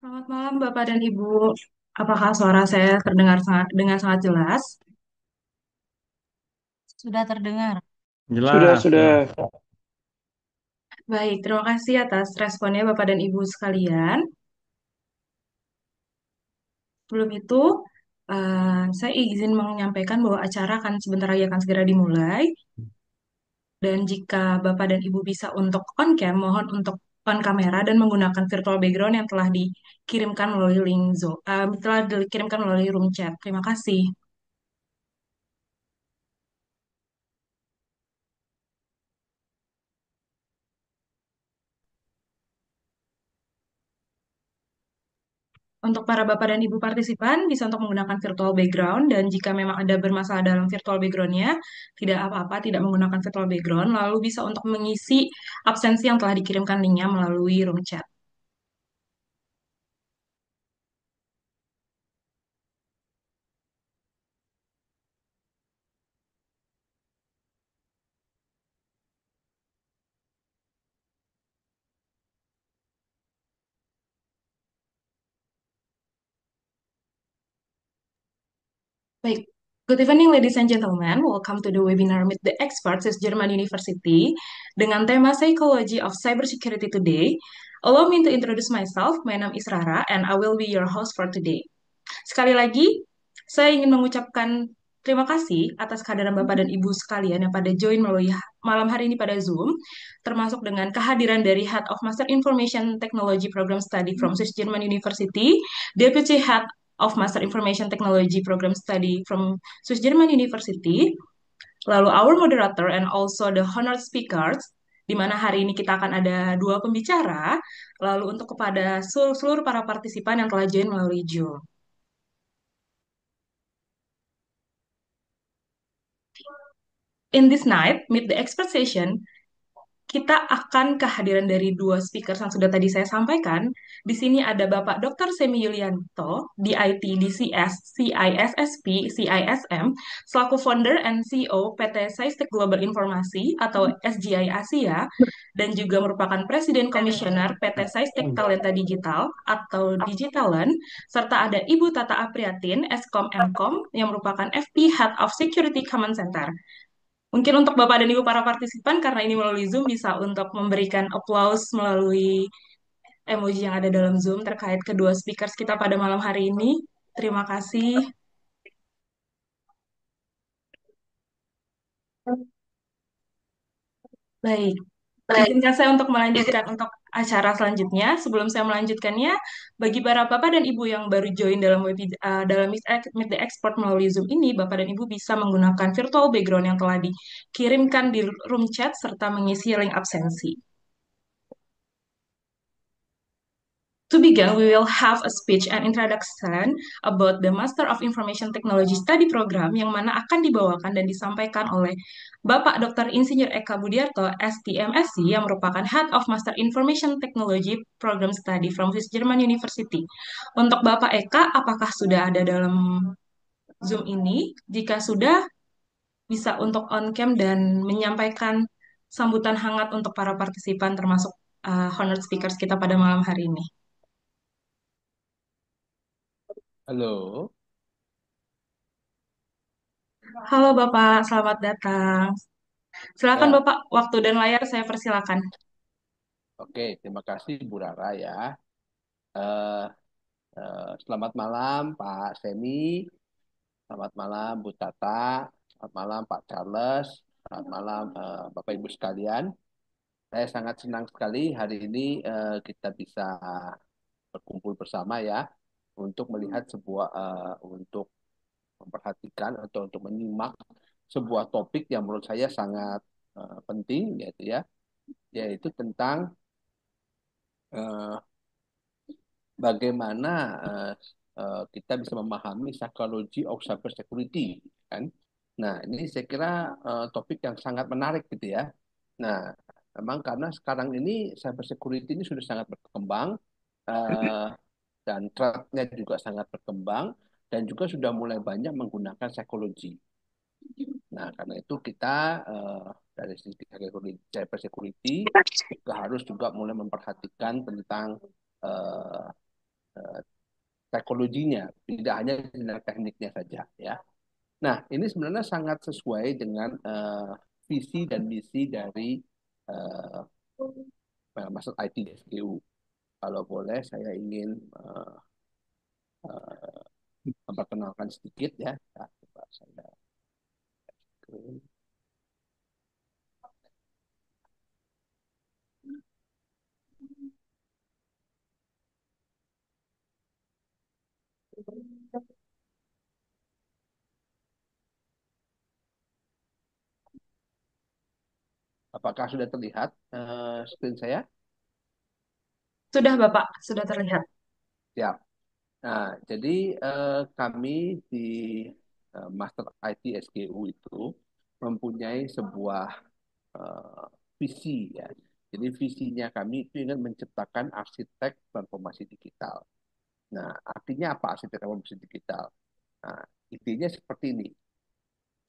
Selamat malam Bapak dan Ibu. Apakah suara saya terdengar dengan sangat jelas? Sudah terdengar. Sudah, Jelas, jelas. sudah. Baik, terima kasih atas responnya Bapak dan Ibu sekalian. Sebelum itu, saya izin menyampaikan bahwa acara akan sebentar lagi akan segera dimulai. Dan jika Bapak dan Ibu bisa untuk on cam, mohon untuk on kamera dan menggunakan virtual background yang telah dikirimkan melalui link Zoom, telah dikirimkan melalui room chat. Terima kasih. Untuk para Bapak dan Ibu partisipan bisa untuk menggunakan virtual background dan jika memang ada bermasalah dalam virtual backgroundnya, tidak apa-apa, tidak menggunakan virtual background, lalu bisa untuk mengisi absensi yang telah dikirimkan linknya melalui room chat. Baik, good evening ladies and gentlemen. Welcome to the webinar Meet the Experts at German University dengan tema Psychology of Cybersecurity today. Allow me to introduce myself. My name is Rara and I will be your host for today. Sekali lagi, saya ingin mengucapkan terima kasih atas kehadiran Bapak dan Ibu sekalian yang pada join melalui malam hari ini pada Zoom, termasuk dengan kehadiran dari Head of Master Information Technology Program Study from Swiss German University, Deputy Head of Master Information Technology Program Study from Swiss German University, lalu our moderator and also the honored speakers, di mana hari ini kita akan ada dua pembicara, lalu untuk kepada seluruh para partisipan yang telah join melalui Zoom. In this night, Meet the Expert Session, kita akan kehadiran dari dua speaker yang sudah tadi saya sampaikan. Di sini ada Bapak Dr. Semi Yulianto, DIT, DCS, CISSP, CISM, selaku founder and CEO PT Saistek Global Informasi atau SGI Asia, dan juga merupakan Presiden Komisioner PT Saistek Talenta Digital atau Digitalan, serta ada Ibu Tata Apriatin, Eskom Mkom, yang merupakan FP Head of Security Command Center. Mungkin untuk Bapak dan Ibu para partisipan, karena ini melalui Zoom, bisa untuk memberikan applause melalui emoji yang ada dalam Zoom terkait kedua speakers kita pada malam hari ini. Terima kasih. Baik, izinkan saya untuk melanjutkan untuk acara selanjutnya. Sebelum saya melanjutkannya, bagi para Bapak dan Ibu yang baru join dalam dalam Meet the Expert melalui Zoom ini, Bapak dan Ibu bisa menggunakan virtual background yang telah dikirimkan di room chat serta mengisi link absensi. To begin, we will have a speech and introduction about the Master of Information Technology Study Program yang mana akan dibawakan dan disampaikan oleh Bapak Dr. Insinyur Eka Budiarto, STMSC, yang merupakan Head of Master Information Technology Program Study from Swiss German University. Untuk Bapak Eka, apakah sudah ada dalam Zoom ini? Jika sudah, bisa untuk on cam dan menyampaikan sambutan hangat untuk para partisipan termasuk honored speakers kita pada malam hari ini. Halo. Halo Bapak, selamat datang. Silakan Ya, Bapak, waktu dan layar saya persilakan. oke. Terima kasih Bu Rara ya. Eh, Selamat malam Pak Semi. Selamat malam Bu Tata. Selamat malam Pak Charles. Selamat malam Bapak Ibu sekalian. Saya sangat senang sekali hari ini kita bisa berkumpul bersama ya untuk melihat untuk memperhatikan atau untuk menyimak sebuah topik yang menurut saya sangat penting yaitu tentang eh, bagaimana eh, kita bisa memahami psychology of cyber security kan. Nah, ini saya kira topik yang sangat menarik gitu ya. Nah, memang karena sekarang ini cyber security ini sudah sangat berkembang eh, dan threat-nya juga sangat berkembang dan juga sudah mulai banyak menggunakan psikologi. Nah, karena itu kita dari sisi cyber security juga harus juga mulai memperhatikan tentang teknologinya, tidak hanya jenjang tekniknya saja ya. Nah, ini sebenarnya sangat sesuai dengan visi dan misi dari uh, Master IT di SGU. Kalau boleh, saya ingin uh, memperkenalkan sedikit ya. Nah, coba saya. Apakah sudah terlihat screen saya? Sudah, Bapak, sudah terlihat. Siap. Nah, jadi kami di Master IT SGU itu mempunyai sebuah eh, visi ya. Jadi visinya kami itu ingin menciptakan arsitek transformasi digital. Nah, artinya apa arsitek transformasi digital? Nah, idenya seperti ini.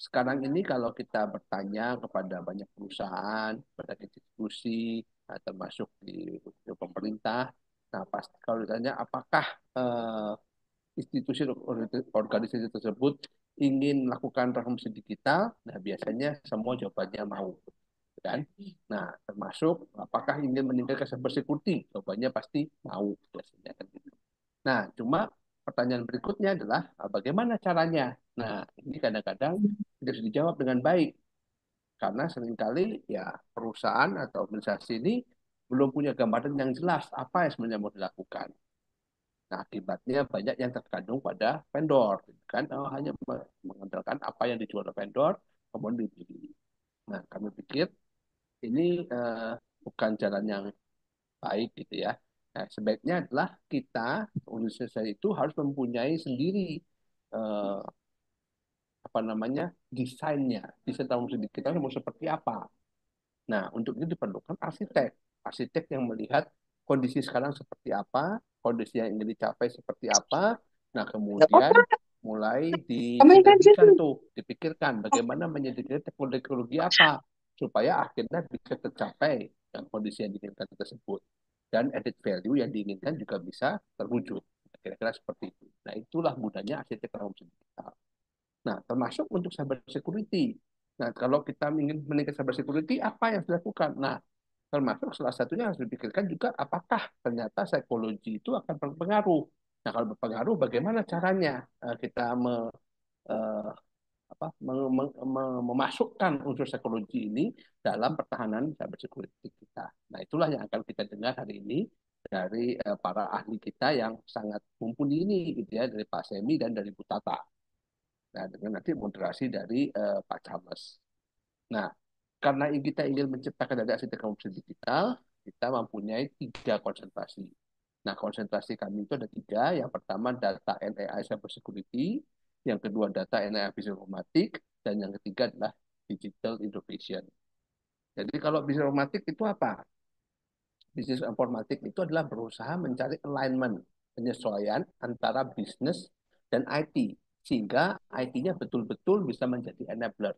Sekarang ini kalau kita bertanya kepada banyak perusahaan, pada institusi, termasuk di pemerintah, nah pasti kalau ditanya apakah institusi organisasi tersebut ingin melakukan transformasi digital, nah biasanya semua jawabannya mau, kan? Nah, termasuk apakah ingin meningkatkan cyber security, jawabannya pasti mau biasanya kan gitu. Nah, cuma pertanyaan berikutnya adalah bagaimana caranya? Nah, ini kadang-kadang tidak bisa dijawab dengan baik karena seringkali ya perusahaan atau organisasi ini belum punya gambaran yang jelas apa yang sebenarnya mau dilakukan. Nah, akibatnya banyak yang terkandung pada vendor, kan? Hanya mengandalkan apa yang dijual oleh vendor, kemudian dibeli. Nah, kami pikir ini bukan jalan yang baik gitu ya. Nah, sebaiknya adalah kita, universitas itu harus mempunyai sendiri eh, apa namanya desainnya, desain tahun kita mau seperti apa. Nah, untuk itu diperlukan arsitek. Arsitek yang melihat kondisi sekarang seperti apa, kondisi yang ingin dicapai seperti apa. Nah, kemudian mulai disinergikan tuh, dipikirkan bagaimana menyediakan teknologi apa supaya akhirnya bisa tercapai yang kondisi yang diinginkan tersebut. Dan added value yang diinginkan juga bisa terwujud. Kira-kira seperti itu. Nah, itulah gunanya arsitek digital. Nah, termasuk untuk cyber security. Nah, kalau kita ingin meningkatkan cyber security, apa yang harus dilakukan? Nah, termasuk salah satunya harus dipikirkan juga apakah ternyata psikologi itu akan berpengaruh. Nah, kalau berpengaruh, bagaimana caranya kita eh, memasukkan unsur psikologi ini dalam pertahanan cyber security kita. Nah, itulah yang akan kita dengar hari ini dari para ahli kita yang sangat mumpuni ini, gitu ya, dari Pak Semi dan dari Bu Tata. Nah, dengan nanti moderasi dari Pak Charles. Nah, karena kita ingin menciptakan dari arsitek komputer digital, kita mempunyai 3 konsentrasi. Nah, konsentrasi kami itu ada 3. Yang pertama data and AI cyber security, yang kedua data and AI business informatik, dan yang ketiga adalah digital innovation. Jadi kalau business informatik itu apa? Bisnis informatik itu adalah berusaha mencari alignment, penyesuaian antara bisnis dan IT, sehingga IT-nya betul-betul bisa menjadi enabler,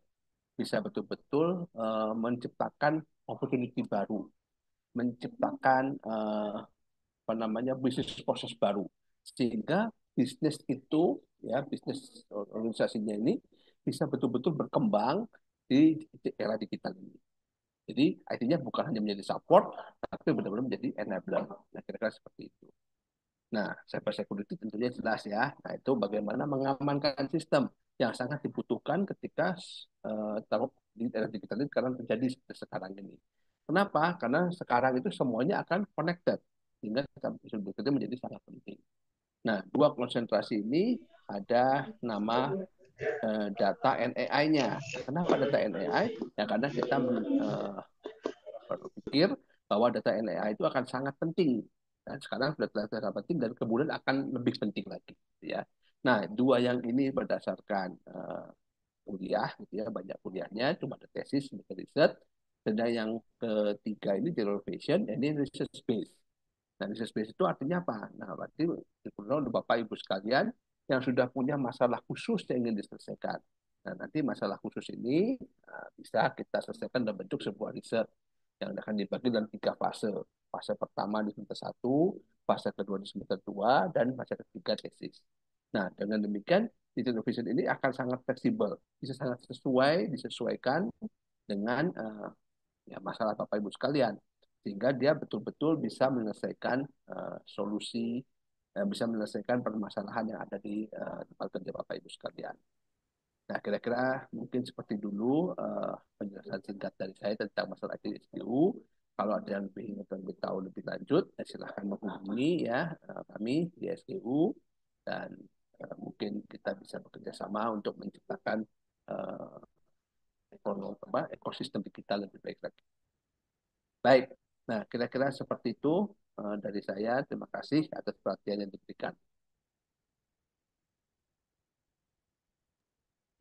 bisa betul-betul menciptakan opportunity baru, menciptakan apa namanya bisnis proses baru, sehingga bisnis itu ya bisnis organisasinya ini bisa betul-betul berkembang di era digital ini. Jadi IT-nya bukan hanya menjadi support, tapi benar-benar menjadi enabler. Nah, kira-kira seperti itu. Nah, cyber security tentunya jelas ya. Nah, itu bagaimana mengamankan sistem yang sangat dibutuhkan ketika di era digital ini sekarang terjadi seperti sekarang ini. Kenapa? Karena sekarang itu semuanya akan connected, sehingga cyber security menjadi sangat penting. Nah, 2 konsentrasi ini ada nama data and AI-nya. Nah, kenapa data and AI? Ya karena kita berpikir bahwa data AI itu akan sangat penting. Dan sekarang sudah sangat penting dan kemudian akan lebih penting lagi. Gitu ya. Nah, 2 yang ini berdasarkan kuliah, gitu ya, banyak kuliahnya, cuma ada tesis, ada riset. Dan yang ketiga ini derivation, ini research base. Nah, research base itu artinya apa? Nah, berarti untuk Bapak Ibu sekalian yang sudah punya masalah khusus yang ingin diselesaikan. Nah, nanti masalah khusus ini bisa kita selesaikan dalam bentuk sebuah riset yang akan dibagi dalam 3 fase. Fase pertama di semester 1, fase kedua di semester 2, dan fase ketiga tesis. Nah, dengan demikian, teaching vision ini akan sangat fleksibel, bisa sangat disesuaikan dengan ya, masalah Bapak Ibu sekalian, sehingga dia betul-betul bisa menyelesaikan solusi, bisa menyelesaikan permasalahan yang ada di tempat kerja Bapak Ibu sekalian. Nah, kira-kira mungkin seperti dulu penjelasan singkat dari saya tentang masalah SDU. Kalau ada yang lebih ingin lebih tahu lebih lanjut, silahkan menghubungi ya kami di SDU, dan mungkin kita bisa bekerja sama untuk menciptakan uh, ekosistem digital lebih baik lagi. Baik, nah kira-kira seperti itu dari saya. Terima kasih atas perhatian yang diberikan.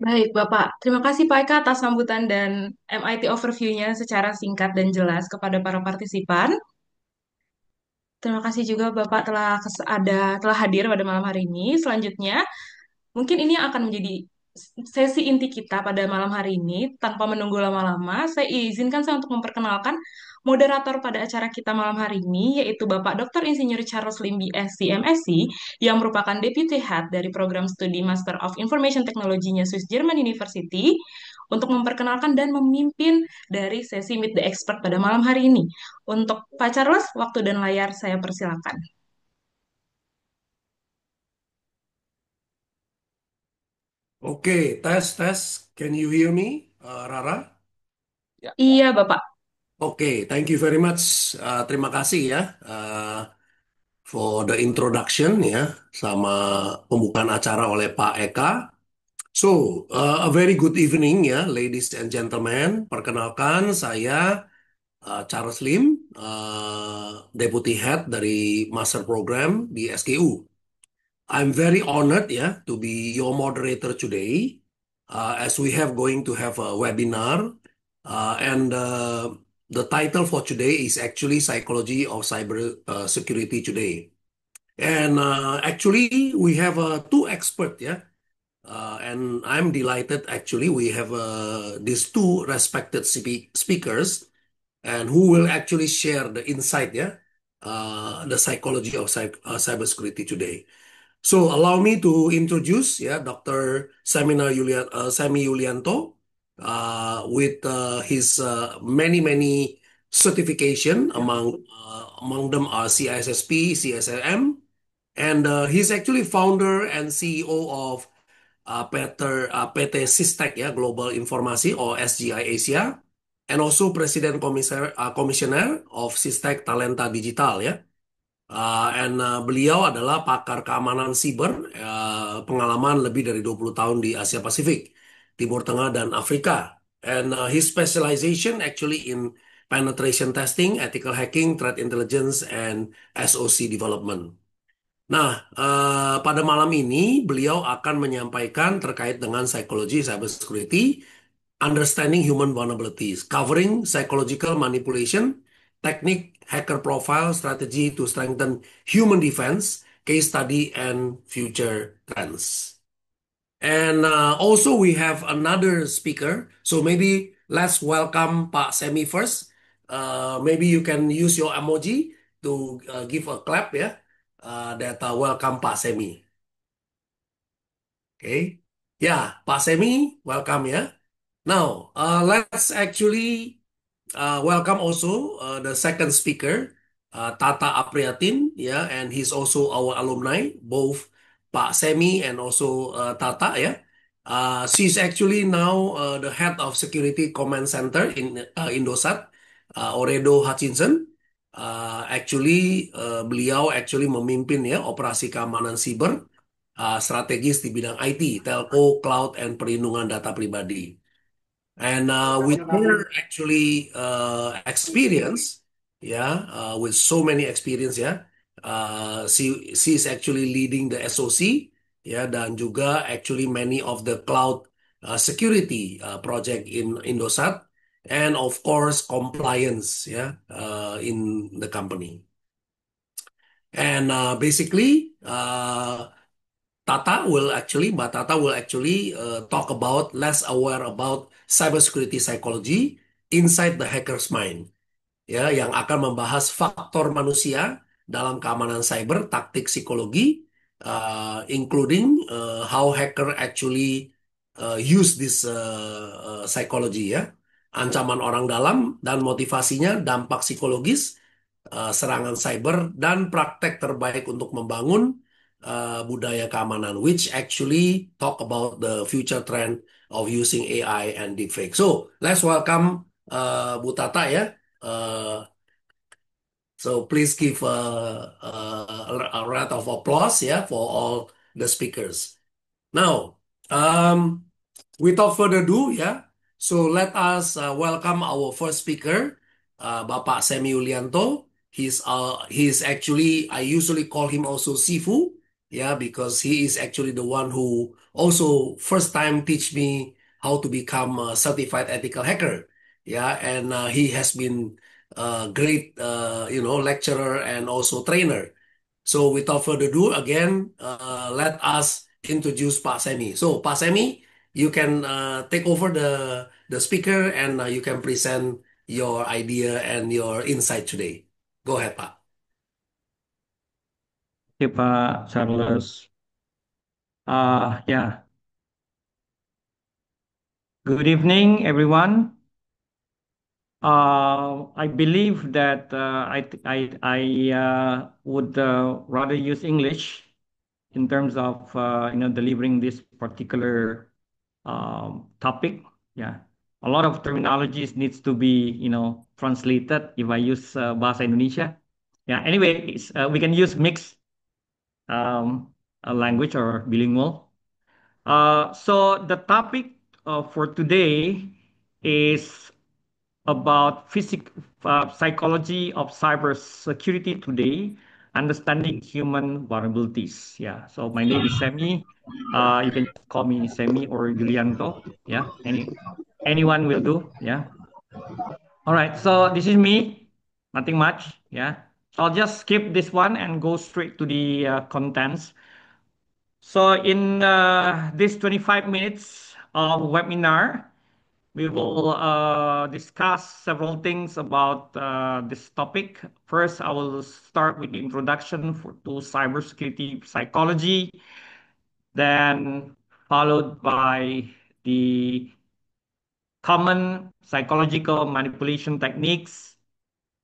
Baik, Bapak. Terima kasih Pak Eka atas sambutan dan MIT overview-nya secara singkat dan jelas kepada para partisipan. Terima kasih juga Bapak telah hadir pada malam hari ini. Selanjutnya, mungkin ini akan menjadi sesi inti kita pada malam hari ini. Tanpa menunggu lama-lama, saya izinkan saya untuk memperkenalkan moderator pada acara kita malam hari ini, yaitu Bapak Dr. Insinyur Charles Lim, BSc, MSc, yang merupakan Deputy Head dari Program Studi Master of Information Technology-nya Swiss German University, untuk memperkenalkan dan memimpin dari sesi Meet the Expert pada malam hari ini. Untuk Pak Charles, waktu dan layar saya persilakan. Okay, tes, tes. Can you hear me, Rara? Ya, Iya, Bapak. Okay, thank you very much. Terima kasih ya for the introduction ya, sama pembukaan acara oleh Pak Eka. So, a very good evening ya, ladies and gentlemen. Perkenalkan, saya Charles Lim, Deputy Head dari Master Program di SKU. I'm very honored to be your moderator today, as we have going to have a webinar, and the title for today is actually Psychology of Cyber Security today. And actually, we have two experts, and I'm delighted actually we have these two respected speakers, and who will actually share the insight, the psychology of cybersecurity today. So allow me to introduce Dr. Sami Yulianto with his many certification ya. among them are CISSP, CSIM, and he's actually founder and CEO of PT Sistek Global Informasi or SGI Asia, and also President Commissioner of Sistek Talenta Digital and beliau adalah pakar keamanan siber, pengalaman lebih dari 20 tahun di Asia Pasifik, Timur Tengah dan Afrika. And his specialization actually in penetration testing, ethical hacking, threat intelligence, and SOC development. Nah, pada malam ini beliau akan menyampaikan terkait dengan psikologi cybersecurity, understanding human vulnerabilities, covering psychological manipulation, technique, hacker profile, strategy to strengthen human defense, case study, and future trends. And also we have another speaker. So maybe let's welcome Pak Semi first. Maybe you can use your emoji to give a clap that welcome Pak Semi. Okay. Yeah, Pak Semi, welcome ya. Now, let's actually welcome also the second speaker, Tata Apriatin, and he's also our alumni, both Pak Semi and also Tata, she's actually now the head of Security Command Center in Indosat, Oredo Hutchinson. Actually, beliau actually memimpin operasi keamanan siber strategis di bidang IT, telco, cloud, and perlindungan data pribadi. And with her actually experience, with so many experience, she's actually leading the SOC, dan juga actually many of the cloud security project in Indosat, and of course compliance, in the company. And basically, Mbak Tata will actually talk about less aware about cybersecurity psychology inside the hacker's mind, yang akan membahas faktor manusia dalam keamanan cyber, taktik psikologi, including how hacker actually use this psychology ya, ancaman orang dalam dan motivasinya, dampak psikologis, serangan cyber, dan praktek terbaik untuk membangun budaya keamanan, which actually talk about the future trend of using AI and deepfake. So let's welcome Bu Tata ya. Uh, so please give a round of applause ya for all the speakers. Now, without further ado, yeah. So let us welcome our first speaker, Bapak Semi Yulianto. He's actually, I usually call him also Sifu, yeah, because he is actually the one who also first time teach me how to become a certified ethical hacker, yeah, and he has been a great, lecturer and also trainer. So without further ado, again, let us introduce Pak Semi. So Pak Semi, you can take over the speaker and you can present your idea and your insight today. Go ahead, Pak. Oke, Pak Charles. Yeah. Good evening, everyone. I believe that I would rather use English in terms of delivering this particular topic. Yeah, a lot of terminologies needs to be translated if I use Bahasa Indonesia. Yeah. Anyway, we can use mixed language or bilingual. So the topic for today is about psychology of cybersecurity today, understanding human vulnerabilities. Yeah. So my name is Semi. You can call me Semi or Yulianto. Yeah. Anyone will do. Yeah. All right. So this is me. Nothing much. Yeah. So I'll just skip this one and go straight to the contents. So in this 25 minutes of webinar, we will discuss several things about this topic. First, I will start with the introduction to cybersecurity psychology, then followed by the common psychological manipulation techniques.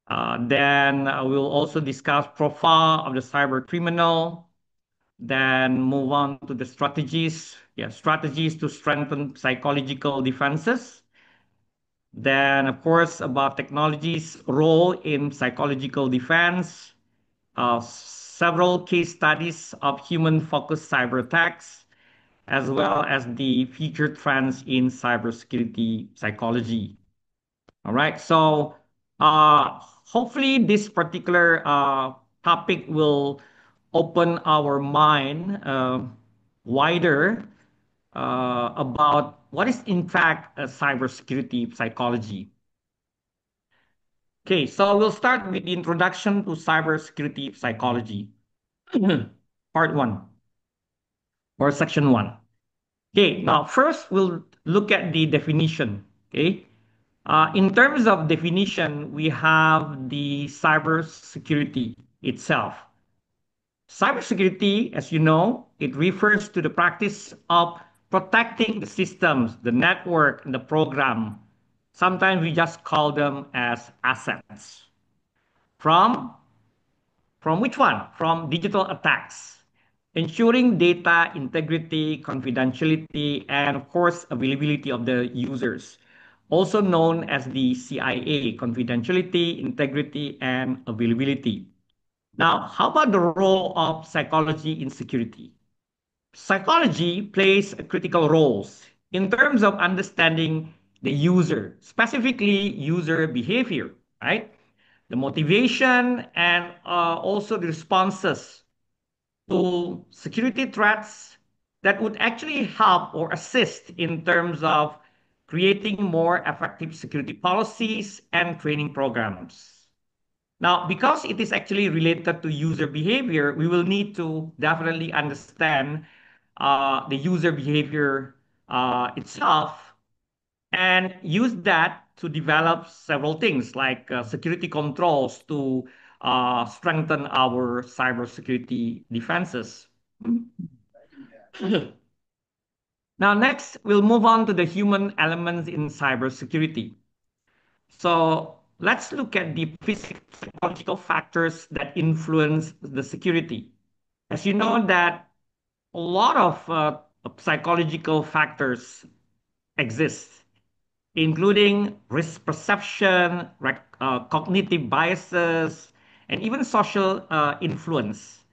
Then we'll also discuss profile of the cyber criminal, then move on to the strategies. Yeah, strategies to strengthen psychological defenses. Then, of course, about technology's role in psychological defense, several case studies of human-focused cyber attacks, as well as the future trends in cybersecurity psychology. All right, so hopefully this particular topic will open our mind wider about what is in fact a cybersecurity psychology. Okay, so we'll start with the introduction to cybersecurity psychology, part one or section one. Okay, now first we'll look at the definition. Okay, in terms of definition, we have the cybersecurity itself. Cybersecurity, as you know, it refers to the practice of protecting the systems, the network, and the program. Sometimes we just call them as assets. From which one? From digital attacks, ensuring data integrity, confidentiality, and of course, availability of the users, also known as the CIA, confidentiality, integrity, and availability. Now, how about the role of psychology in security? Psychology plays a critical roles in terms of understanding the user, specifically user behavior, right? The motivation and also the responses to security threats that would actually help or assist in terms of creating more effective security policies and training programs. Now, because it is actually related to user behavior, we will need to definitely understand the user behavior itself and use that to develop several things like security controls to strengthen our cybersecurity defenses. Now, next, we'll move on to the human elements in cybersecurity. So let's look at the psychological factors that influence the security. As you know that a lot of psychological factors exist, including risk perception, cognitive biases, and even social influence.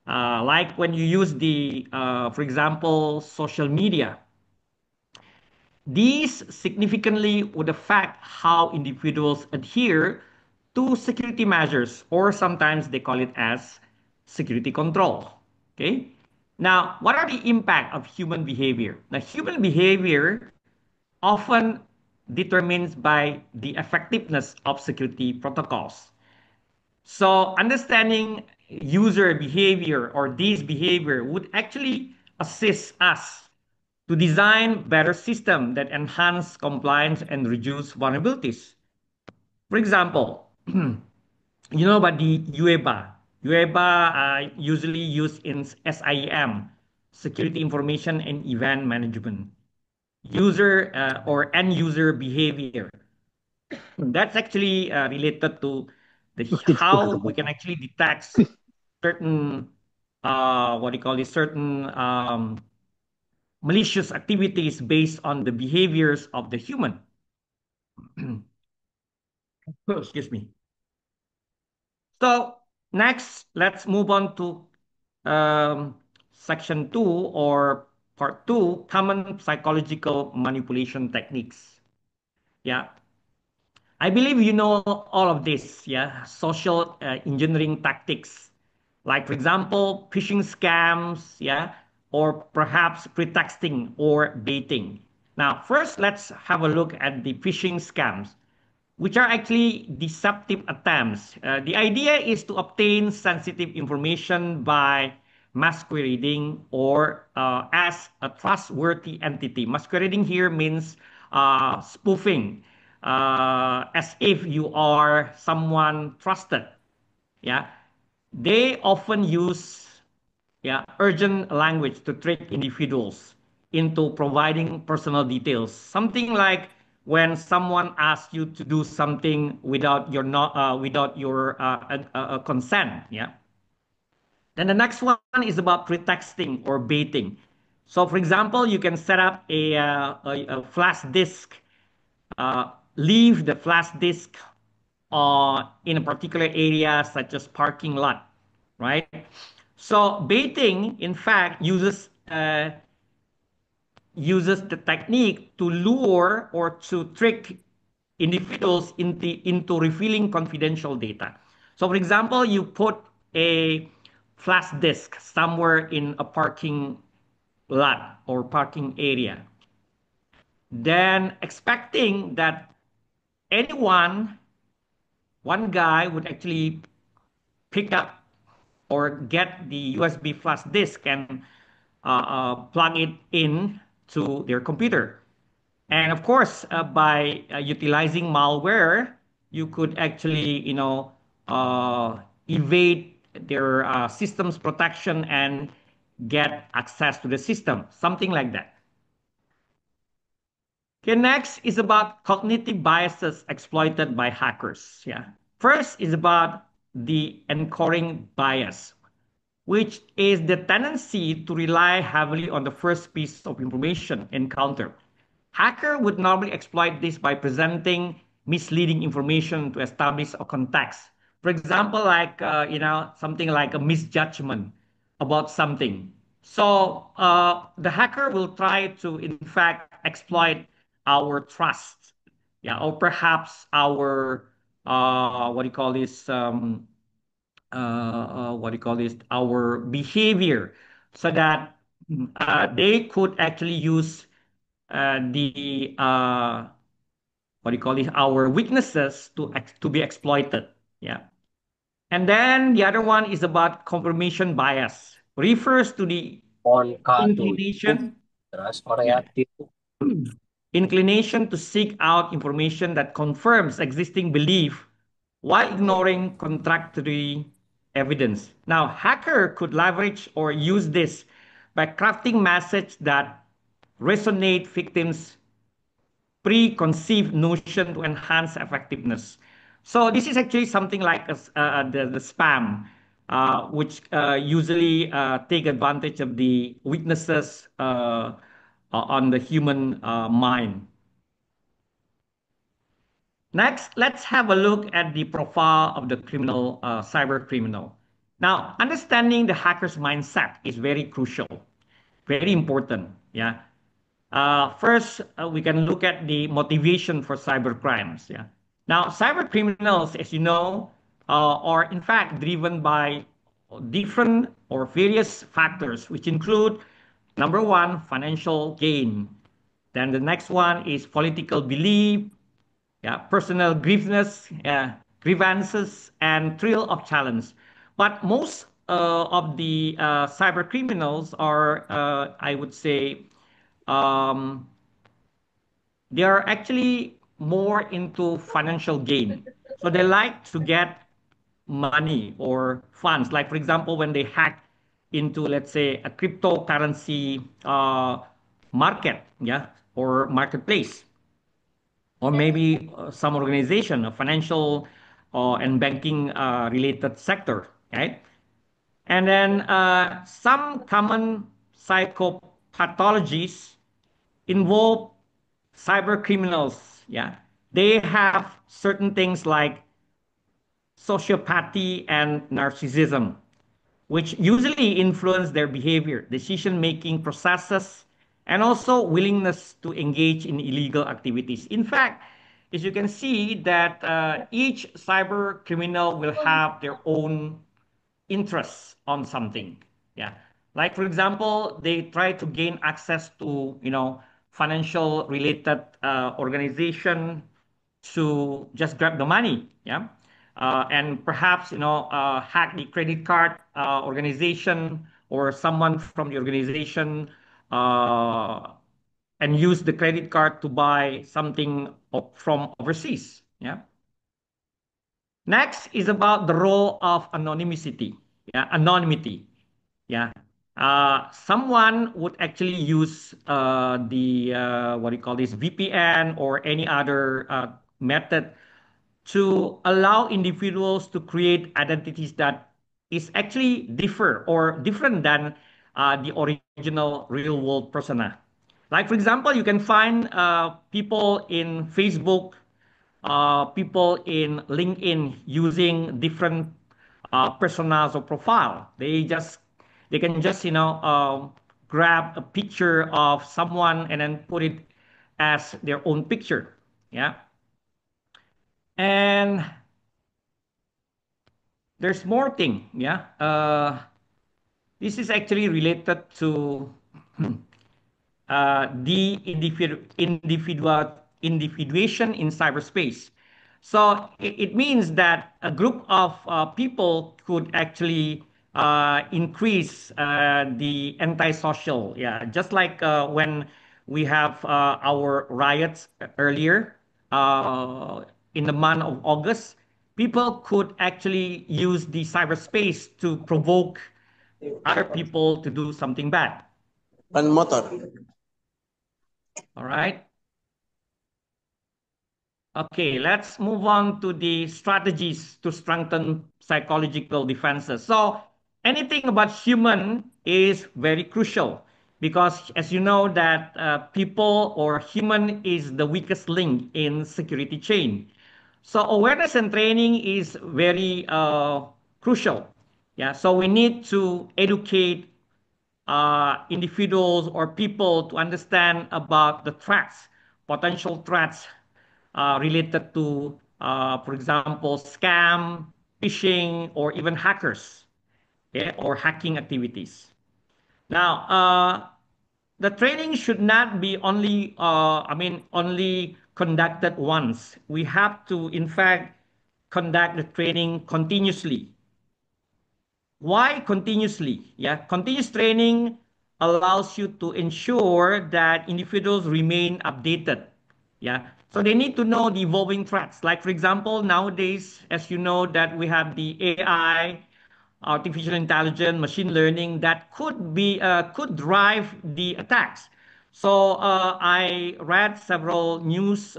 Like when you use for example, social media. These significantly would affect how individuals adhere to security measures, or sometimes they call it as security control. Okay. Now, what are the impact of human behavior? Now, human behavior often determines by the effectiveness of security protocols. So understanding user behavior or this behavior would actually assist us to design better systems that enhance compliance and reduce vulnerabilities. For example, you know about the UEBA. UEBA usually used in SIEM, Security Information and Event Management. User or end user behavior. That's actually related to how we can actually detect certain what do you call it, certain malicious activities based on the behaviors of the human. Excuse me. So next, let's move on to section 2 or part 2, common psychological manipulation techniques. Yeah. I believe you know all of this, yeah, social engineering tactics, like for example, phishing scams, yeah, or perhaps pretexting or baiting. Now, first, let's have a look at the phishing scams, which are actually deceptive attempts. The idea is to obtain sensitive information by masquerading or as a trustworthy entity. Masquerading here means spoofing, as if you are someone trusted. Yeah, they often use urgent language to trick individuals into providing personal details. Something like when someone asks you to do something without your consent. Yeah. Then the next one is about pretexting or baiting. So, for example, you can set up a flash disk, leave the flash disk in a particular area, such as parking lot, right? So baiting, in fact, uses the technique to lure or to trick individuals into revealing confidential data. So, for example, you put a flash disk somewhere in a parking lot or parking area, then expecting that anyone, one guy would actually pick up or get the USB flash disk and plug it in to their computer. And of course, by utilizing malware, you could actually, evade their systems protection and get access to the system, something like that. Okay, next is about cognitive biases exploited by hackers. Yeah. First is about the anchoring bias, which is the tendency to rely heavily on the first piece of information encountered. Hacker would normally exploit this by presenting misleading information to establish a context. For example, like something like a misjudgment about something. So the hacker will try to, in fact, exploit our trust, yeah, or perhaps our what do you call this? What do you call this? Our behavior, so that they could actually use the what do you call it? Our weaknesses to be exploited. Yeah. And then the other one is about confirmation bias. Refers to the inclination, yeah, inclination to seek out information that confirms existing belief while ignoring contradictory evidence. Now, hacker could leverage or use this by crafting messages that resonate victims' preconceived notion to enhance effectiveness. So this is actually something like the spam, which usually take advantage of the weaknesses on the human mind. Next, let's have a look at the profile of the criminal, cyber criminal. Now, understanding the hacker's mindset is very crucial, very important. Yeah. First, we can look at the motivation for cyber crimes. Yeah. Now, cyber criminals, as you know, are in fact driven by different or various factors, which include number one, financial gain. Then the next one is political belief, yeah, personal grievances, and thrill of challenge. But most of the cyber criminals are, I would say, um, they are actually more into financial gain. So they like to get money or funds. Like, for example, when they hack into, let's say, a cryptocurrency market, yeah, or marketplace, or maybe some organization, a financial and banking related sector, right? And then some common psychopathologies involve cyber criminals. Yeah, they have certain things like sociopathy and narcissism, which usually influence their behavior, decision making processes, and also willingness to engage in illegal activities. In fact, as you can see that each cyber criminal will have their own interests on something. Yeah. Like for example, they try to gain access to, financial related organization to just grab the money. Yeah. And perhaps, hack the credit card organization or someone from the organization uh, and use the credit card to buy something from overseas. Yeah. Next is about the role of anonymity. Yeah, anonymity. Yeah. Someone would actually use the what do you call this, VPN or any other method to allow individuals to create identities that is actually differ or different than the original real world persona. Like for example, you can find people in Facebook, people in LinkedIn using different personas or profile. They can just grab a picture of someone and then put it as their own picture. Yeah, and there's more thing. Yeah, this is actually related to the individuation in cyberspace. So it means that a group of people could actually increase the antisocial. Yeah, just like when we have our riots earlier in the month of August, people could actually use the cyberspace to provoke other people to do something bad. Ban motor. All right. Okay, let's move on to the strategies to strengthen psychological defenses. So, anything about human is very crucial because, as you know, that people or human is the weakest link in security chain. So, awareness and training is very crucial. Yeah, so we need to educate individuals or people to understand about the threats, potential threats related to, for example, scam, phishing, or even hackers, okay, or hacking activities. Now, the training should not be only, only conducted once. We have to, in fact, conduct the training continuously. Why continuously? Yeah, continuous training allows you to ensure that individuals remain updated. Yeah, So they need to know the evolving threats. Like for example, nowadays, as you know, that we have the AI, artificial intelligence, machine learning that could drive the attacks. So I read several news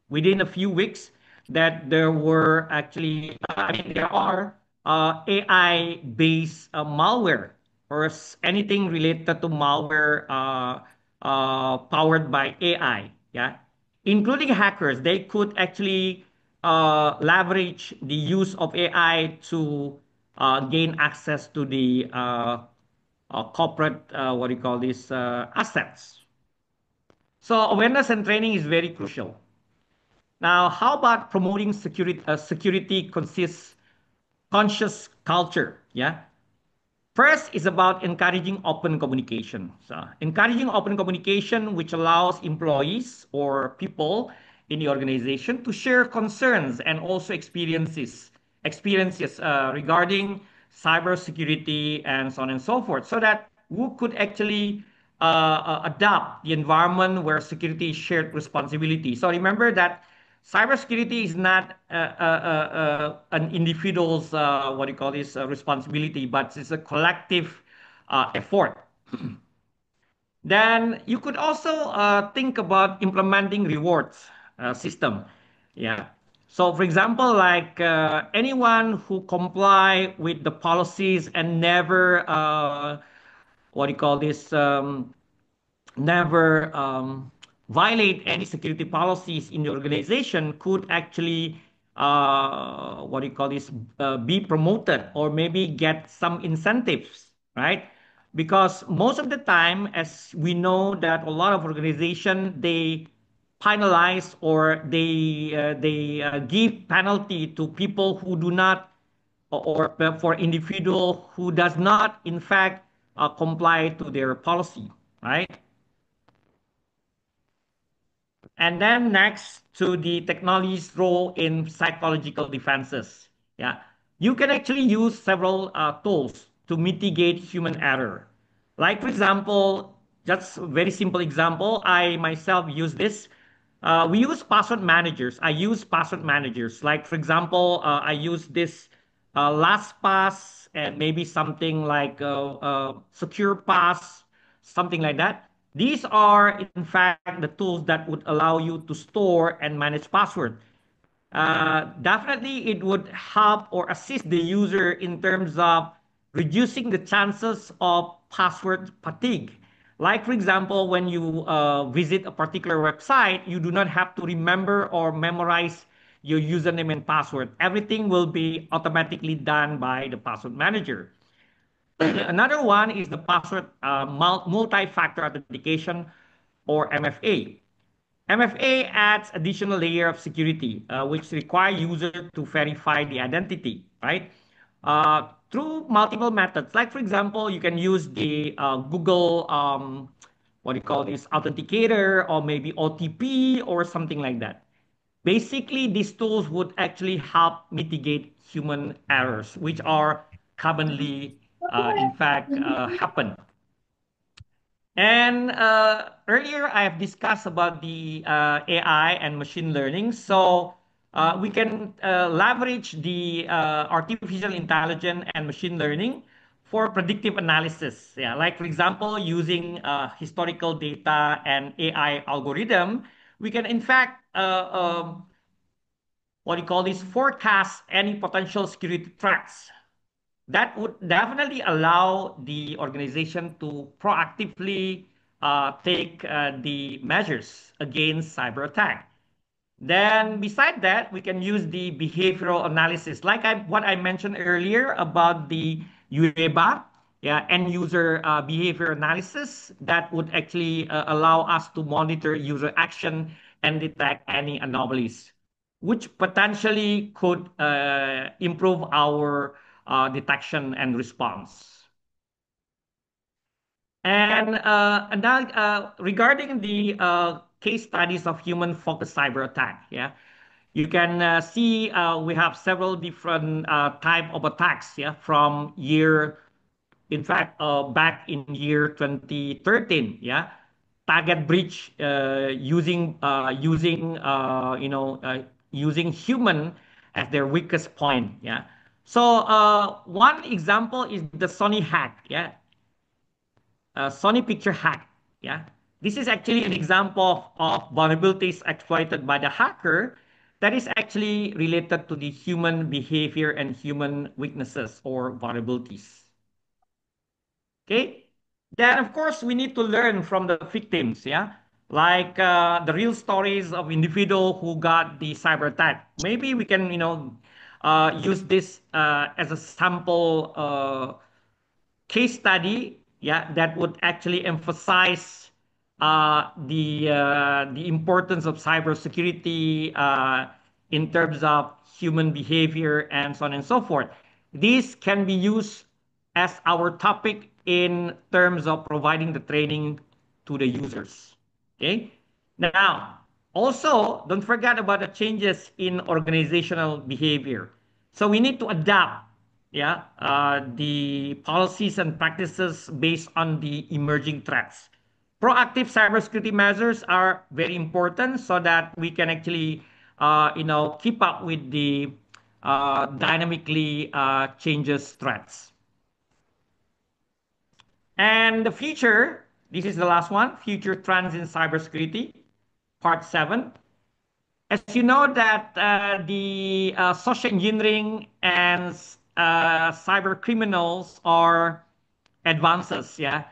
within a few weeks that there were actually, I mean, there are AI-based malware or anything related to malware powered by AI. Yeah, including hackers. They could actually leverage the use of AI to gain access to the corporate, what do you call this, assets. So awareness and training is very crucial. Now, how about promoting security? Security consists conscious culture. Yeah. First is about encouraging open communication. So, encouraging open communication, which allows employees or people in the organization to share concerns and also experiences regarding cybersecurity and so on and so forth, so that we could actually adopt the environment where security is shared responsibility. So remember that cybersecurity is not an individual's what do you call this responsibility, but it's a collective effort. Then you could also think about implementing rewards system. Yeah. So, for example, like anyone who comply with the policies and never what do you call this never violate any security policies in the organization could actually what do you call this be promoted or maybe get some incentives, right? Because most of the time, as we know, that a lot of organization they penalize or they give penalty to people who do not, or for individual who does not in fact comply to their policy, right? And then next to the technology's role in psychological defenses. Yeah. You can actually use several tools to mitigate human error. Like, for example, just a very simple example, I myself use this. We use password managers. I use password managers. Like, for example, I use this LastPass and maybe something like Secure Pass, something like that. These are, in fact, the tools that would allow you to store and manage password. Definitely, it would help or assist the user in terms of reducing the chances of password fatigue. Like, for example, when you visit a particular website, you do not have to remember or memorize your username and password. Everything will be automatically done by the password manager. Another one is the password multi-factor authentication or MFA. MFA adds additional layer of security, which require user to verify the identity, right? Through multiple methods. Like for example, you can use the Google, what do you call this, authenticator or maybe OTP or something like that. Basically, these tools would actually help mitigate human errors, which are commonly, in fact, happen. And earlier, I have discussed about the AI and machine learning. So we can leverage the artificial intelligence and machine learning for predictive analysis. Yeah, like for example, using historical data and AI algorithm, we can in fact what do you call this forecast any potential security threats. That would definitely allow the organization to proactively take the measures against cyber attack. Then, beside that, we can use the behavioral analysis, like what I mentioned earlier about the UEBA, yeah, end user behavior analysis that would actually allow us to monitor user action and detect any anomalies, which potentially could improve our detection and response. And now, regarding the case studies of human-focused cyber attack, yeah, you can see we have several different type of attacks, yeah, from year, in fact, back in year 2013, yeah. target breach using human as their weakest point. Yeah. So one example is the Sony hack. Yeah, Sony Picture hack. Yeah, this is actually an example of vulnerabilities exploited by the hacker that is actually related to the human behavior and human weaknesses or vulnerabilities. Okay. Then, of course, we need to learn from the victims. Yeah. Like the real stories of individual who got the cyber attack. Maybe we can, use this as a sample case study, yeah, that would actually emphasize the importance of cybersecurity in terms of human behavior and so on and so forth. This can be used as our topic in terms of providing the training to the users. Okay. Now, also, don't forget about the changes in organizational behavior. So we need to adapt, yeah, the policies and practices based on the emerging threats. Proactive cybersecurity measures are very important so that we can actually, keep up with the dynamically changes threats. And the future, this is the last one, future trends in cybersecurity, part 7. As you know that the social engineering and cyber criminals are advances, yeah.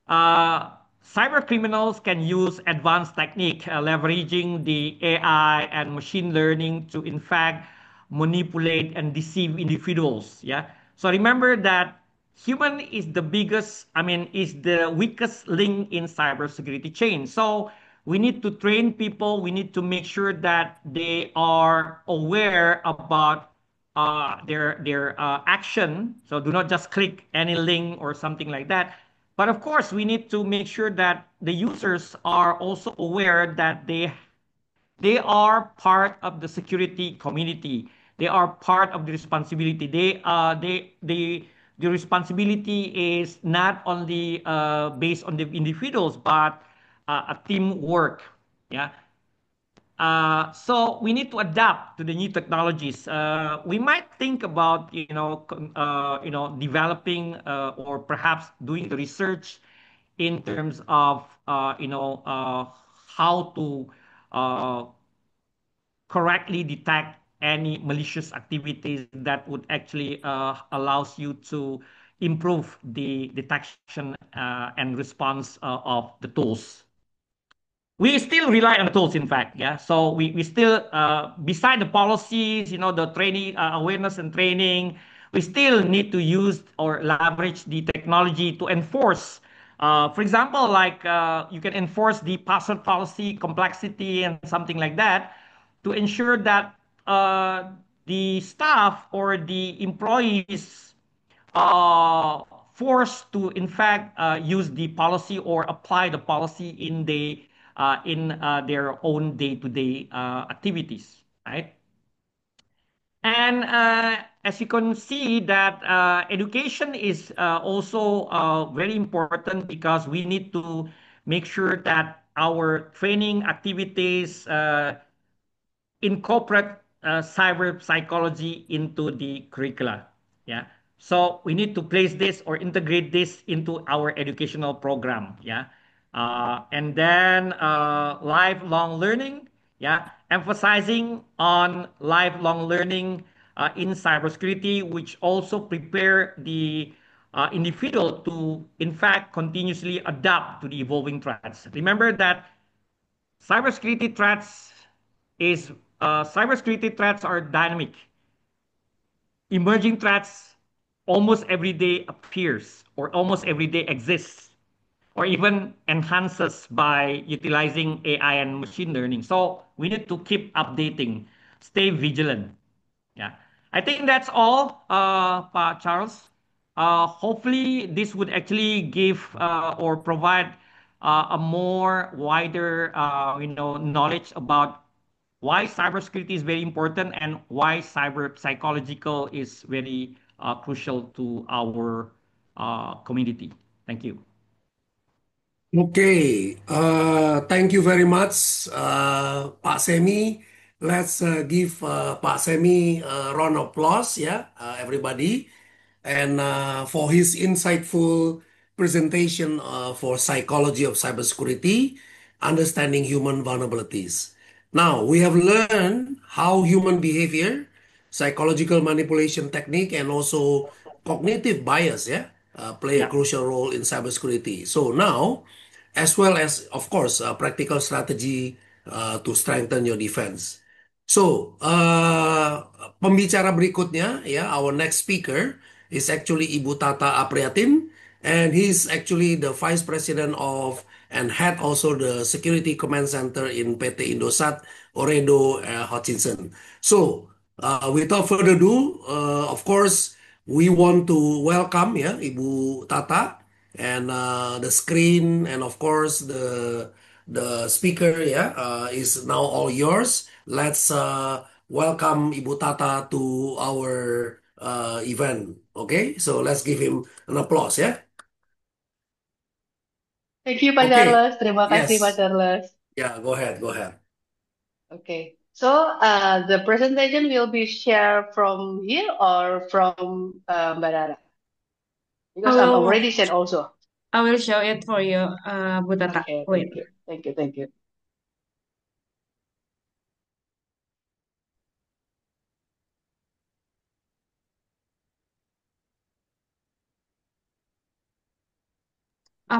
Uh, Cyber criminals can use advanced technique, leveraging the AI and machine learning to, in fact, manipulate and deceive individuals. Yeah. So remember that human is the biggest, I mean, is the weakest link in cybersecurity chain. So we need to train people. We need to make sure that they are aware about their action. So do not just click any link or something like that. But of course, we need to make sure that the users are also aware that they are part of the security community. They are part of the responsibility. The responsibility is not only based on the individuals, but a teamwork. Yeah. So we need to adapt to the new technologies. We might think about, developing or perhaps doing the research in terms of, how to uh, correctly detect any malicious activities that would actually allows you to improve the detection and response of the tools. We still rely on the tools, in fact. Yeah. So we still, beside the policies, the training, awareness and training, we still need to use or leverage the technology to enforce. For example, like you can enforce the password policy, complexity, and something like that to ensure that the staff or the employees uh, forced to, in fact, use the policy or apply the policy in their own day-to-day activities, right? And as you can see that education is also very important because we need to make sure that our training activities incorporate cyber psychology into the curricula. Yeah. So we need to place this or integrate this into our educational program. Yeah. And then lifelong learning. Yeah. Emphasizing on lifelong learning in cybersecurity, which also prepare the individual to, in fact, continuously adapt to the evolving threats. Remember that cybersecurity threats is cybersecurity threats are dynamic. Emerging threats almost every day appears or almost every day exists or even enhances by utilizing AI and machine learning. So we need to keep updating, stay vigilant. Yeah. I think that's all, Pa Charles. Hopefully, this would actually give or provide a more wider, knowledge about why cybersecurity is very important and why cyber psychological is very crucial to our community. Thank you. Okay, thank you very much, Pak Semi. Let's give Pak Semi a round of applause, yeah, everybody, and for his insightful presentation for psychology of cybersecurity, understanding human vulnerabilities. Now we have learned how human behavior, psychological manipulation technique, and also cognitive bias, yeah, play a Yeah. crucial role in cybersecurity. So now, as well as, of course, practical strategy to strengthen your defense. So, pembicara berikutnya, ya, our next speaker is actually Ibu Tata Apriatin, and he's actually the Vice President of and head also the Security Command Center in PT Indosat Oredo Hutchinson. So, without further ado, of course, we want to welcome, ya, Ibu Tata, and the screen, and of course the speaker, yeah, is now all yours. Let's welcome Ibu Tata to our event. Okay, so let's give him an applause, yeah. Thank you, Pak Okay, Charles. Terima kasih, Pak yes, Charles. yeah, go ahead, go ahead. Okay. So, the presentation will be shared from here or from Mbak Rara? I Because I'm will already shared also. I will show it for you, Bu Tata. Okay, Wait. thank you. Thank you, thank you.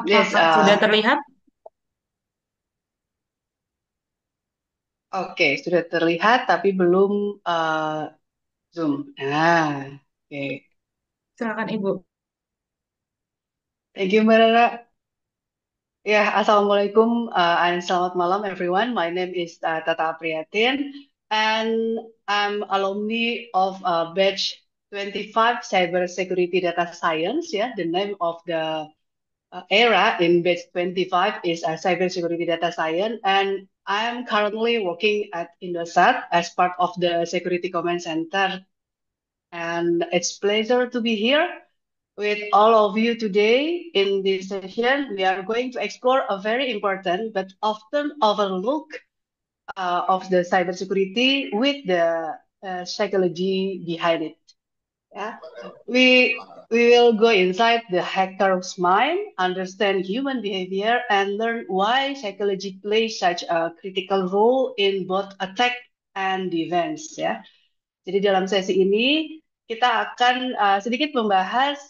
Yes, Apakah sudah terlihat? oke, sudah terlihat tapi belum Zoom. Nah, oke. Silakan Ibu. Thank you, Mbak Rara. Ya, Assalamualaikum and selamat malam everyone. My name is Tata Apriatin and I'm alumni of batch 25 Cyber Security Data Science. Yeah, the name of the era in batch 25 is Cyber Security Data Science, and I'm currently working at Indosat as part of the Security Command Center. And it's pleasure to be here with all of you today. In this session, we are going to explore a very important but often overlooked of the cybersecurity with the psychology behind it. Yeah, we will go inside the hacker's mind, understand human behavior, and learn why psychology plays such a critical role in both attack and defense. Ya. Jadi dalam sesi ini kita akan sedikit membahas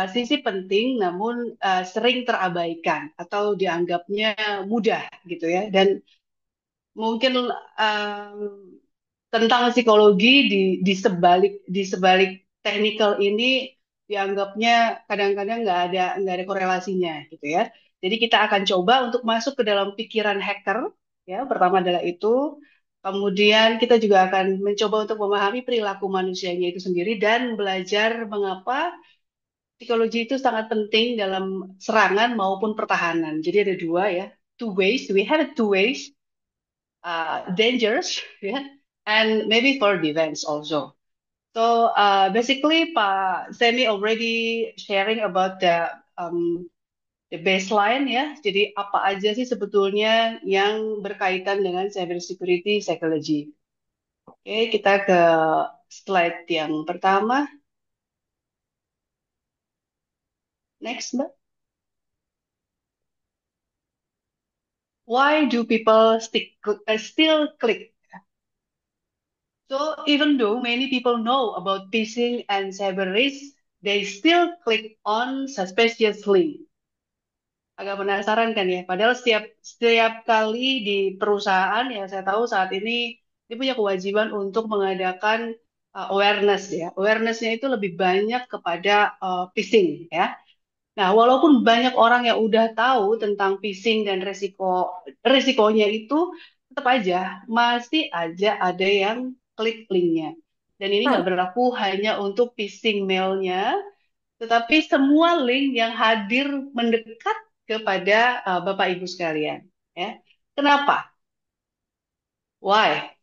sisi penting namun sering terabaikan atau dianggapnya mudah gitu ya. Dan mungkin tentang psikologi di sebalik teknikal ini dianggapnya kadang-kadang nggak ada korelasinya gitu ya. Jadi kita akan coba untuk masuk ke dalam pikiran hacker ya. Pertama adalah itu. Kemudian kita juga akan mencoba untuk memahami perilaku manusianya itu sendiri dan belajar mengapa psikologi itu sangat penting dalam serangan maupun pertahanan. Jadi ada dua ya, two ways. We have two ways, dangerous, yeah, and maybe for defense also. So basically, Pak Semi already sharing about the baseline ya. Jadi apa aja sih sebetulnya yang berkaitan dengan cyber security psychology? Oke, kita ke slide yang pertama. Next, Mbak. Why do people still click? So even though many people know about phishing and cyber risk, they still click on suspicious link. Agak penasaran kan ya? Padahal setiap kali di perusahaan ya saya tahu saat ini dia punya kewajiban untuk mengadakan awareness ya. Awarenessnya itu lebih banyak kepada phishing ya. Nah, walaupun banyak orang yang udah tahu tentang phishing dan resikonya itu, tetap aja masih aja ada yang klik linknya. Dan ini nggak berlaku hanya untuk phishing mailnya, tetapi semua link yang hadir mendekat kepada Bapak Ibu sekalian. Ya. Kenapa? Why?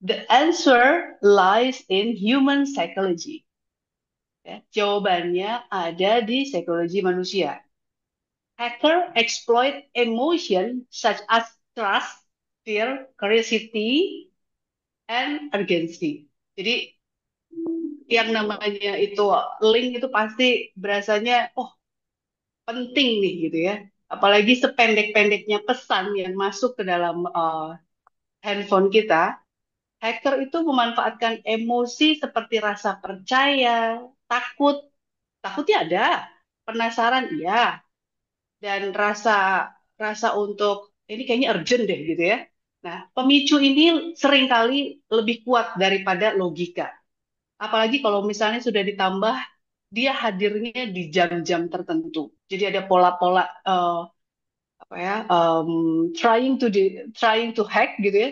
The answer lies in human psychology. Ya, jawabannya ada di psikologi manusia. hacker exploit emotion such as trust, fear, curiosity, and urgency. Jadi yang namanya itu link itu pasti berasanya, oh penting nih gitu ya. Apalagi sependek-pendeknya pesan yang masuk ke dalam handphone kita, hacker itu memanfaatkan emosi seperti rasa percaya, takut, takutnya ada, penasaran iya, dan rasa rasa untuk ini kayaknya urgent deh gitu ya. Nah, pemicu ini seringkali lebih kuat daripada logika. Apalagi kalau misalnya sudah ditambah dia hadirnya di jam-jam tertentu. Jadi ada pola-pola apa ya, trying to hack gitu ya.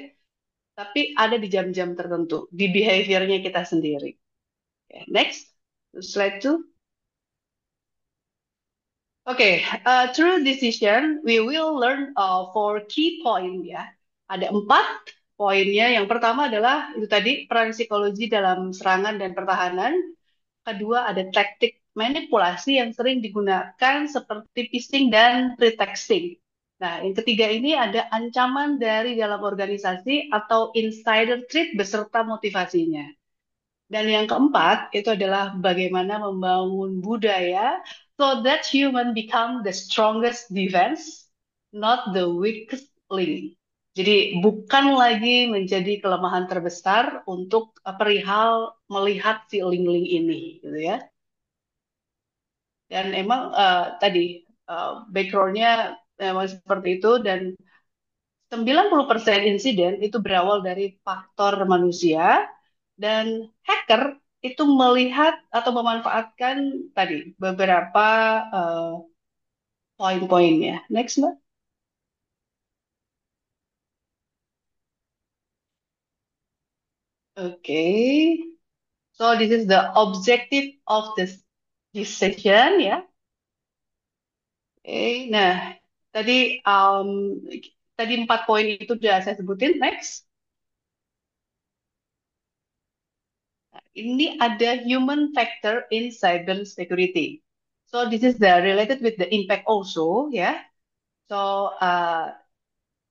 Tapi ada di jam-jam tertentu di behaviornya kita sendiri. Okay, next slide 2. Okay, through decision, we will learn four key point ya. Ada 4 poinnya. Yang pertama adalah itu tadi peran psikologi dalam serangan dan pertahanan. Kedua ada taktik manipulasi yang sering digunakan seperti phishing dan pretexting. Nah, yang ketiga ini ada ancaman dari dalam organisasi atau insider threat beserta motivasinya. Dan yang keempat itu adalah bagaimana membangun budaya so that human become the strongest defense, not the weakest link. Jadi bukan lagi menjadi kelemahan terbesar untuk perihal melihat si link-link ini, gitu ya. Dan emang tadi background-nya memang seperti itu dan 90% insiden itu berawal dari faktor manusia dan hacker itu melihat atau memanfaatkan tadi beberapa uh, poin-poinnya. Next, Mbak. Okay. So this is the objective of this session ya. Okay. Nah, tadi tadi 4 poin itu sudah saya sebutin. Next. Ini ada human factor in cyber security. So this is the related with the impact also ya. So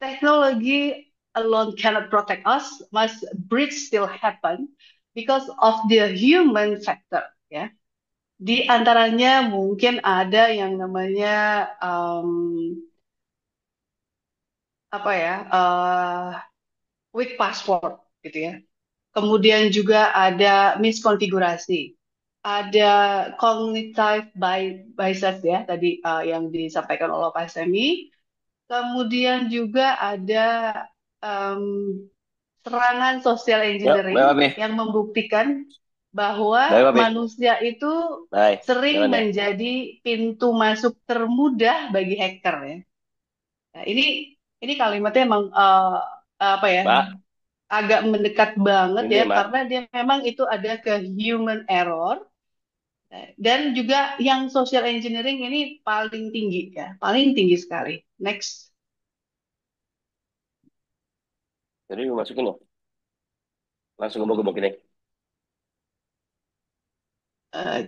technology alone cannot protect us, must breach still happen because of the human factor ya. Di antaranya mungkin ada yang namanya apa ya weak password gitu ya. Kemudian juga ada miskonfigurasi, ada cognitive bias ya tadi yang disampaikan oleh Pak Semi. Kemudian juga ada em, serangan social Yuk, engineering bye, Papi. yang membuktikan bahwa Bye, Papi. manusia itu Bye. sering Jalan ya. menjadi pintu masuk termudah bagi hacker ya. Nah, ini kalimatnya emang apa ya Mbak, agak mendekat banget ini ya Mbak. karena dia memang itu ada ke human error dan juga yang social engineering ini paling tinggi ya, paling tinggi sekali. Next. Jadi gue masukin ya. Langsung gebok-gebok ini.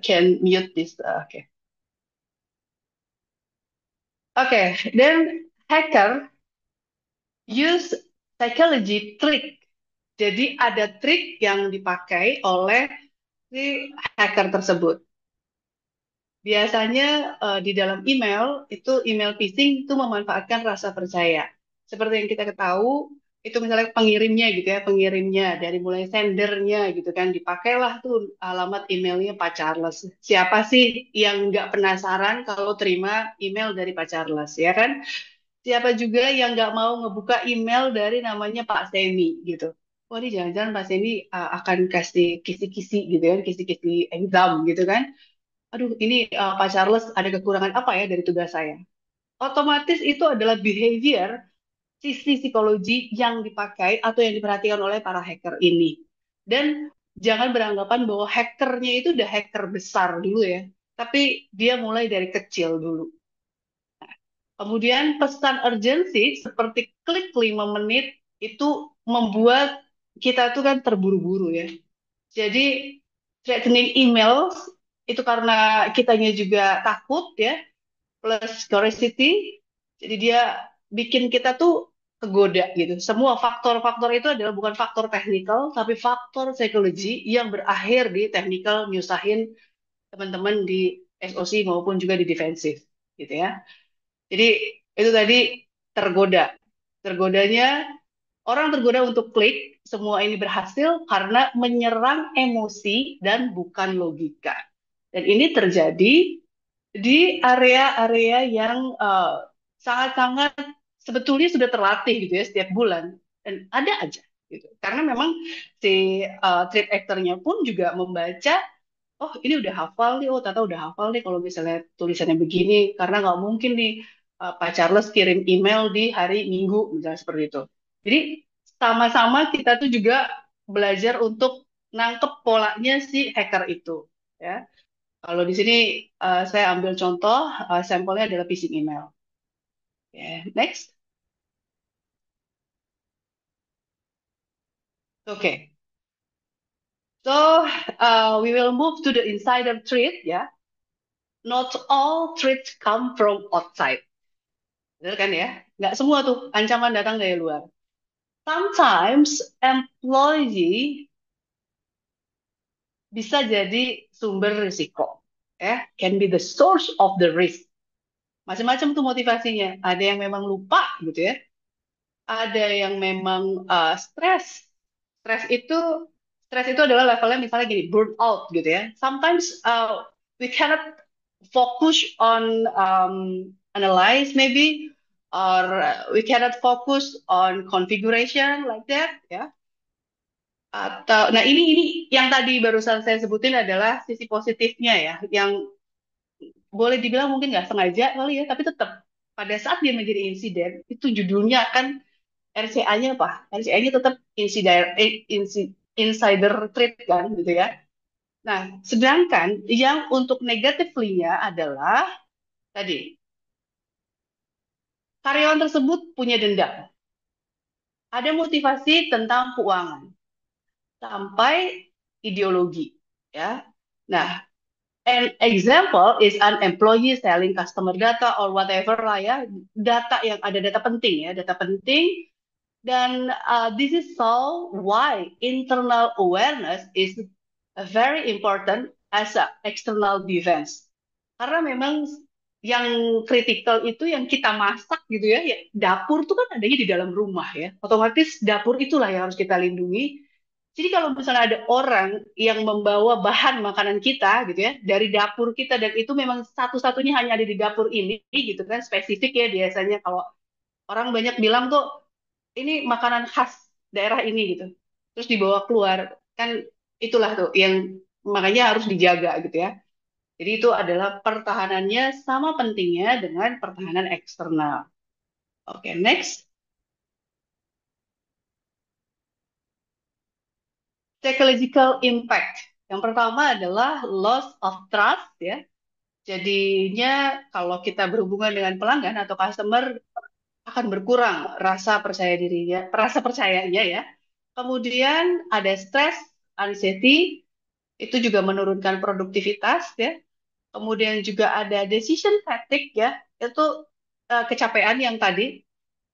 Can mute this. Okay. Okay, then hacker use psychology trick. Jadi ada trik yang dipakai oleh si hacker tersebut. Biasanya di dalam email itu email phishing itu memanfaatkan rasa percaya. Seperti yang kita ketahui itu misalnya pengirimnya gitu ya, pengirimnya dari mulai sendernya gitu kan dipakailah tuh alamat emailnya Pak Charles. Siapa sih yang nggak penasaran kalau terima email dari Pak Charles ya kan? Siapa juga yang nggak mau ngebuka email dari namanya Pak Semi gitu. Wah, ini jangan-jangan Pak Semi akan kasih kisi-kisi gitu kan, kisi-kisi exam gitu kan. Aduh, ini Pak Charles ada kekurangan apa ya dari tugas saya? Otomatis itu adalah behavior, sisi psikologi yang dipakai atau yang diperhatikan oleh para hacker ini. Dan jangan beranggapan bahwa hackernya itu udah hacker besar dulu ya. Tapi dia mulai dari kecil dulu. Kemudian pesan urgensi seperti klik 5 menit itu membuat kita tuh kan terburu-buru ya. Jadi threatening email itu karena kitanya juga takut ya, plus curiosity. Jadi dia bikin kita tuh kegoda gitu. Semua faktor-faktor itu adalah bukan faktor teknikal, tapi faktor psikologi yang berakhir di technical nyusahin teman-teman di SOC maupun juga di defensif gitu ya. Jadi itu tadi tergoda. Tergodanya orang tergoda untuk klik, semua ini berhasil karena menyerang emosi dan bukan logika. Dan ini terjadi di area-area yang sangat-sangat sebetulnya sudah terlatih gitu ya setiap bulan. Dan ada aja gitu. Karena memang si threat actor-nya pun juga membaca, oh ini udah hafal nih, oh Tata udah hafal nih kalau misalnya tulisannya begini, karena nggak mungkin nih Pak Charles kirim email di hari Minggu, misalnya seperti itu. Jadi sama-sama kita tuh juga belajar untuk nangkep polanya si hacker itu. Ya, kalau di sini saya ambil contoh, sampelnya adalah phishing email. Next. Okay. So we will move to the insider threat. Ya, not all threats come from outside. Betul kan ya? Nggak semua tuh ancaman datang dari luar. Sometimes employee bisa jadi sumber risiko. Can be the source of the risk. Macam-macam tuh motivasinya. Ada yang memang lupa gitu ya. Ada yang memang stres. Stres itu adalah levelnya misalnya gini, burnout gitu ya. Sometimes we cannot focus on analyze maybe, or we cannot focus on configuration like that ya. Atau nah ini yang tadi barusan saya sebutin adalah sisi positifnya ya, yang boleh dibilang mungkin nggak sengaja kali ya, tapi tetap pada saat dia menjadi insiden itu judulnya kan RCA-nya apa? RCA-nya tetap insider threat kan gitu ya. Nah, sedangkan yang untuk negatifly-nya adalah tadi karyawan tersebut punya dendam, ada motivasi tentang keuangan sampai ideologi ya. Nah, an example is an employee selling customer data or whatever lah ya, data yang ada data penting ya, data penting. Dan this is so why internal awareness is very important as a external defense. Karena memang yang kritikal itu yang kita masak gitu ya, ya dapur itu kan adanya di dalam rumah ya. Otomatis dapur itulah yang harus kita lindungi. Jadi kalau misalnya ada orang yang membawa bahan makanan kita gitu ya dari dapur kita, dan itu memang satu-satunya hanya ada di dapur ini gitu kan, spesifik ya biasanya kalau orang banyak bilang tuh ini makanan khas daerah ini gitu. Terus dibawa keluar kan, itulah tuh yang makanya harus dijaga gitu ya. Jadi itu adalah pertahanannya sama pentingnya dengan pertahanan eksternal. Oke, next. Psychological impact. Yang pertama adalah loss of trust ya. Jadinya kalau kita berhubungan dengan pelanggan atau customer akan berkurang rasa percaya dirinya, rasa percayanya ya. Kemudian ada stress, anxiety, itu juga menurunkan produktivitas ya. Kemudian juga ada decision fatigue ya, itu kecapean yang tadi.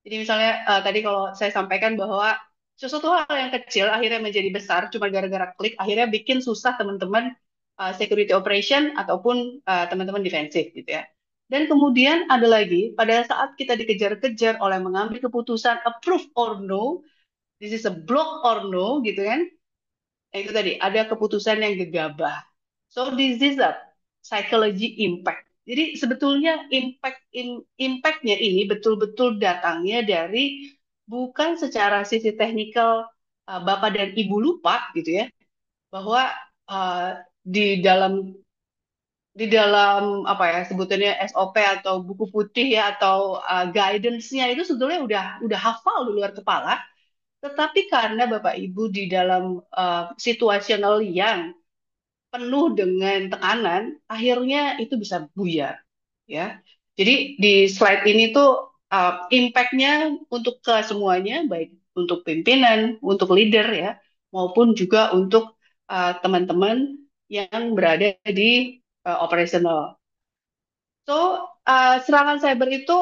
Jadi misalnya tadi kalau saya sampaikan bahwa sesuatu hal yang kecil akhirnya menjadi besar cuma gara-gara klik, akhirnya bikin susah teman-teman security operation ataupun teman-teman defensif gitu ya. Dan kemudian ada lagi, pada saat kita dikejar-kejar oleh mengambil keputusan approve or no, this is a block or no gitu kan. Nah, itu tadi ada keputusan yang gegabah. So this is a psychology impact. Jadi sebetulnya impactnya ini betul-betul datangnya dari bukan secara sisi teknikal, Bapak dan Ibu lupa gitu ya, bahwa di dalam apa ya sebutannya SOP atau buku putih ya atau guidance-nya itu sebetulnya udah hafal di luar kepala, tetapi karena Bapak Ibu di dalam situasional yang penuh dengan tekanan, akhirnya itu bisa buyar ya. Jadi di slide ini tuh impact-nya untuk ke semuanya, baik untuk pimpinan, untuk leader ya, maupun juga untuk teman-teman yang berada di operational. Serangan cyber itu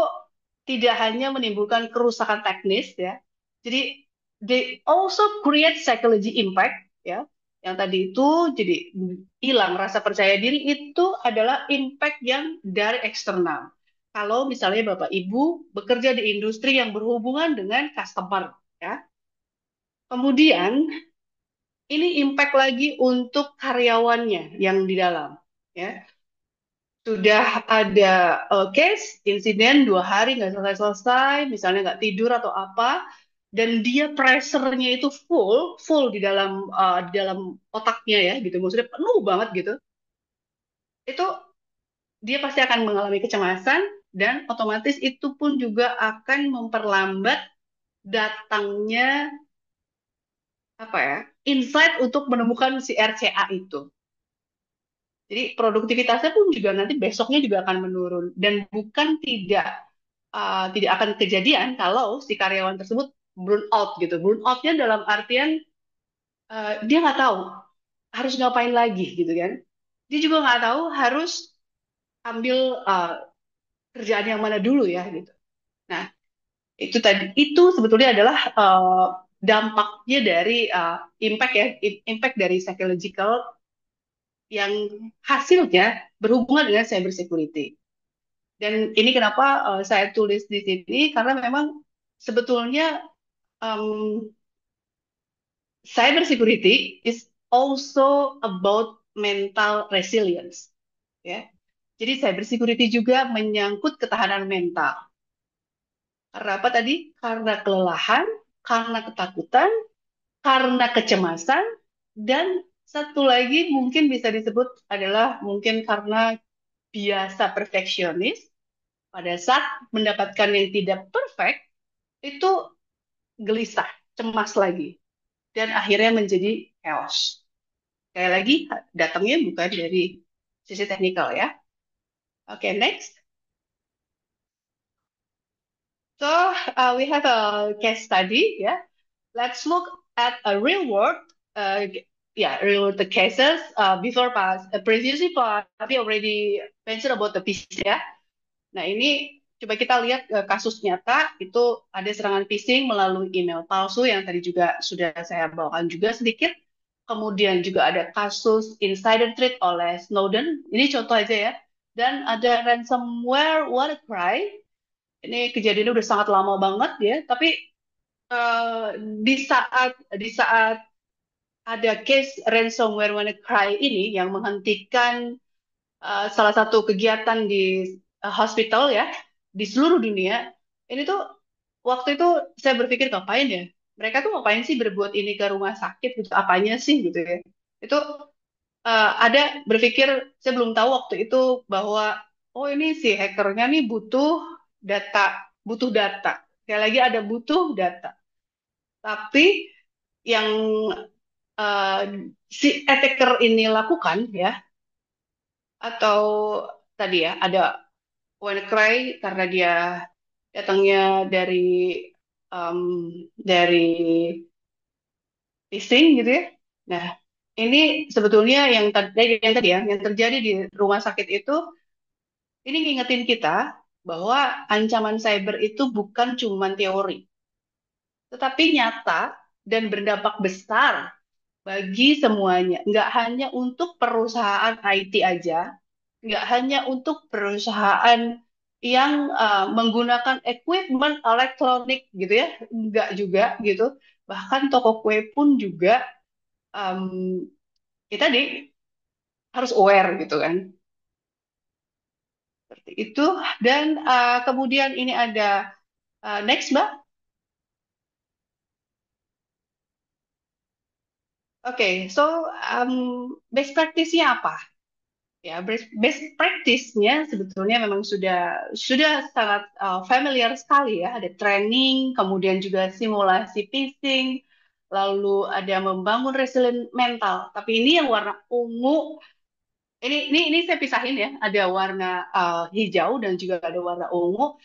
tidak hanya menimbulkan kerusakan teknis ya. Jadi they also create psychology impact ya. Yang tadi itu jadi hilang rasa percaya diri itu adalah impact yang dari eksternal. Kalau misalnya Bapak Ibu bekerja di industri yang berhubungan dengan customer ya. Kemudian ini impact lagi untuk karyawannya yang di dalam ya. Sudah ada case insiden 2 hari nggak selesai-selesai, misalnya nggak tidur atau apa, dan dia pressure-nya itu full di dalam otaknya ya, gitu, maksudnya penuh banget gitu, itu dia pasti akan mengalami kecemasan dan otomatis itu pun juga akan memperlambat datangnya apa ya, insight untuk menemukan si RCA itu. Jadi produktivitasnya pun juga nanti besoknya juga akan menurun dan bukan tidak akan kejadian kalau si karyawan tersebut burn out gitu. Burn outnya dalam artian dia nggak tahu harus ngapain lagi gitu kan. Dia juga nggak tahu harus ambil kerjaan yang mana dulu ya gitu. Nah itu tadi itu sebetulnya adalah dampaknya dari impact ya, impact dari psychological yang hasilnya berhubungan dengan cyber security. Dan ini kenapa saya tulis di sini karena memang sebetulnya um, cyber security is also about mental resilience, ya. Jadi cyber security juga menyangkut ketahanan mental. Karena apa tadi? Karena kelelahan, karena ketakutan, karena kecemasan, dan satu lagi mungkin bisa disebut adalah mungkin karena biasa perfeksionis. Pada saat mendapatkan yang tidak perfect, itu gelisah, cemas lagi, dan akhirnya menjadi chaos. Sekali lagi, datangnya bukan dari sisi teknikal ya. Oke, next. So, we have a case study ya. Let's look at a real world, real world cases. Previously Pak Abi already mentioned about the PC ya. Nah, ini coba kita lihat kasus nyata, itu ada serangan phishing melalui email palsu yang tadi juga sudah saya bawakan juga sedikit. Kemudian juga ada kasus insider threat oleh Snowden. Ini contoh aja ya. Dan ada ransomware WannaCry. Ini kejadiannya udah sangat lama banget ya. Tapi eh, di saat ada case ransomware WannaCry ini yang menghentikan salah satu kegiatan di hospital ya di seluruh dunia, ini tuh waktu itu saya berpikir ngapain ya, mereka tuh ngapain sih berbuat ini ke rumah sakit gitu, apanya sih gitu ya. Itu ada berpikir, saya belum tahu waktu itu bahwa oh ini si hackernya nih butuh data, sekali lagi ada butuh data, tapi yang eh, si attacker ini lakukan ya, atau tadi ya ada WannaCry karena dia datangnya um, dari phishing gitu ya. Nah, ini sebetulnya yang tadi ya, yang terjadi di rumah sakit itu, ini ngingetin kita bahwa ancaman cyber itu bukan cuma teori, tetapi nyata dan berdampak besar bagi semuanya. Nggak hanya untuk perusahaan IT aja, nggak hanya untuk perusahaan yang menggunakan equipment elektronik gitu ya, nggak juga gitu. Bahkan toko kue pun juga um, kita harus aware gitu kan. Seperti itu. Dan kemudian ini ada next Mbak. Oke, so best practice-nya apa? Ya, best practice-nya sebetulnya memang sudah sangat familiar sekali ya. Ada training, kemudian juga simulasi phishing, lalu ada membangun resilient mental. Tapi ini yang warna ungu, ini saya pisahin ya. Ada warna hijau dan juga ada warna ungu.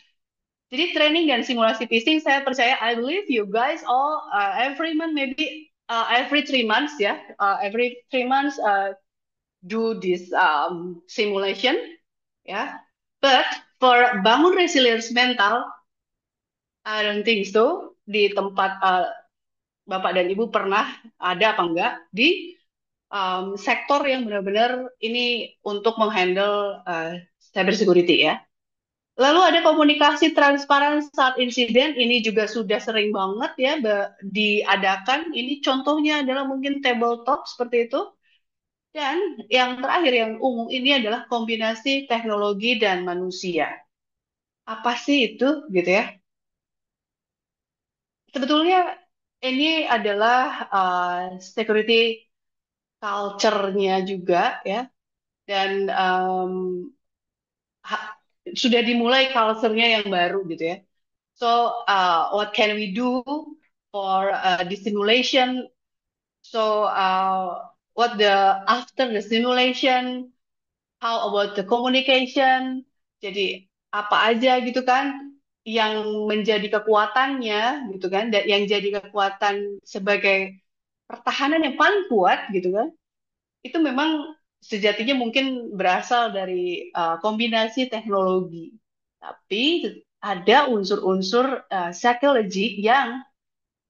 Jadi training dan simulasi phishing, saya percaya, I believe you guys all every month, maybe every 3 months ya, every 3 months do this simulation ya. But for bangun resilience mental, I don't think so. Di tempat Bapak dan Ibu pernah ada apa enggak di sektor yang benar-benar ini untuk menghandle cyber security ya. Lalu ada komunikasi transparan saat insiden, ini juga sudah sering banget ya diadakan. Ini contohnya adalah mungkin tabletop seperti itu. Dan yang terakhir yang umum ini adalah kombinasi teknologi dan manusia. Apa sih itu gitu ya? Sebetulnya ini adalah security culture-nya juga ya. Dan sudah dimulai culture-nya yang baru gitu ya. So, what can we do for the simulation? So, what the after the simulation? How about the communication? Jadi apa aja gitu kan yang menjadi kekuatannya gitu kan, dan yang jadi kekuatan sebagai pertahanan yang paling kuat gitu kan? Itu memang sejatinya mungkin berasal dari kombinasi teknologi. Tapi ada unsur-unsur psikologi yang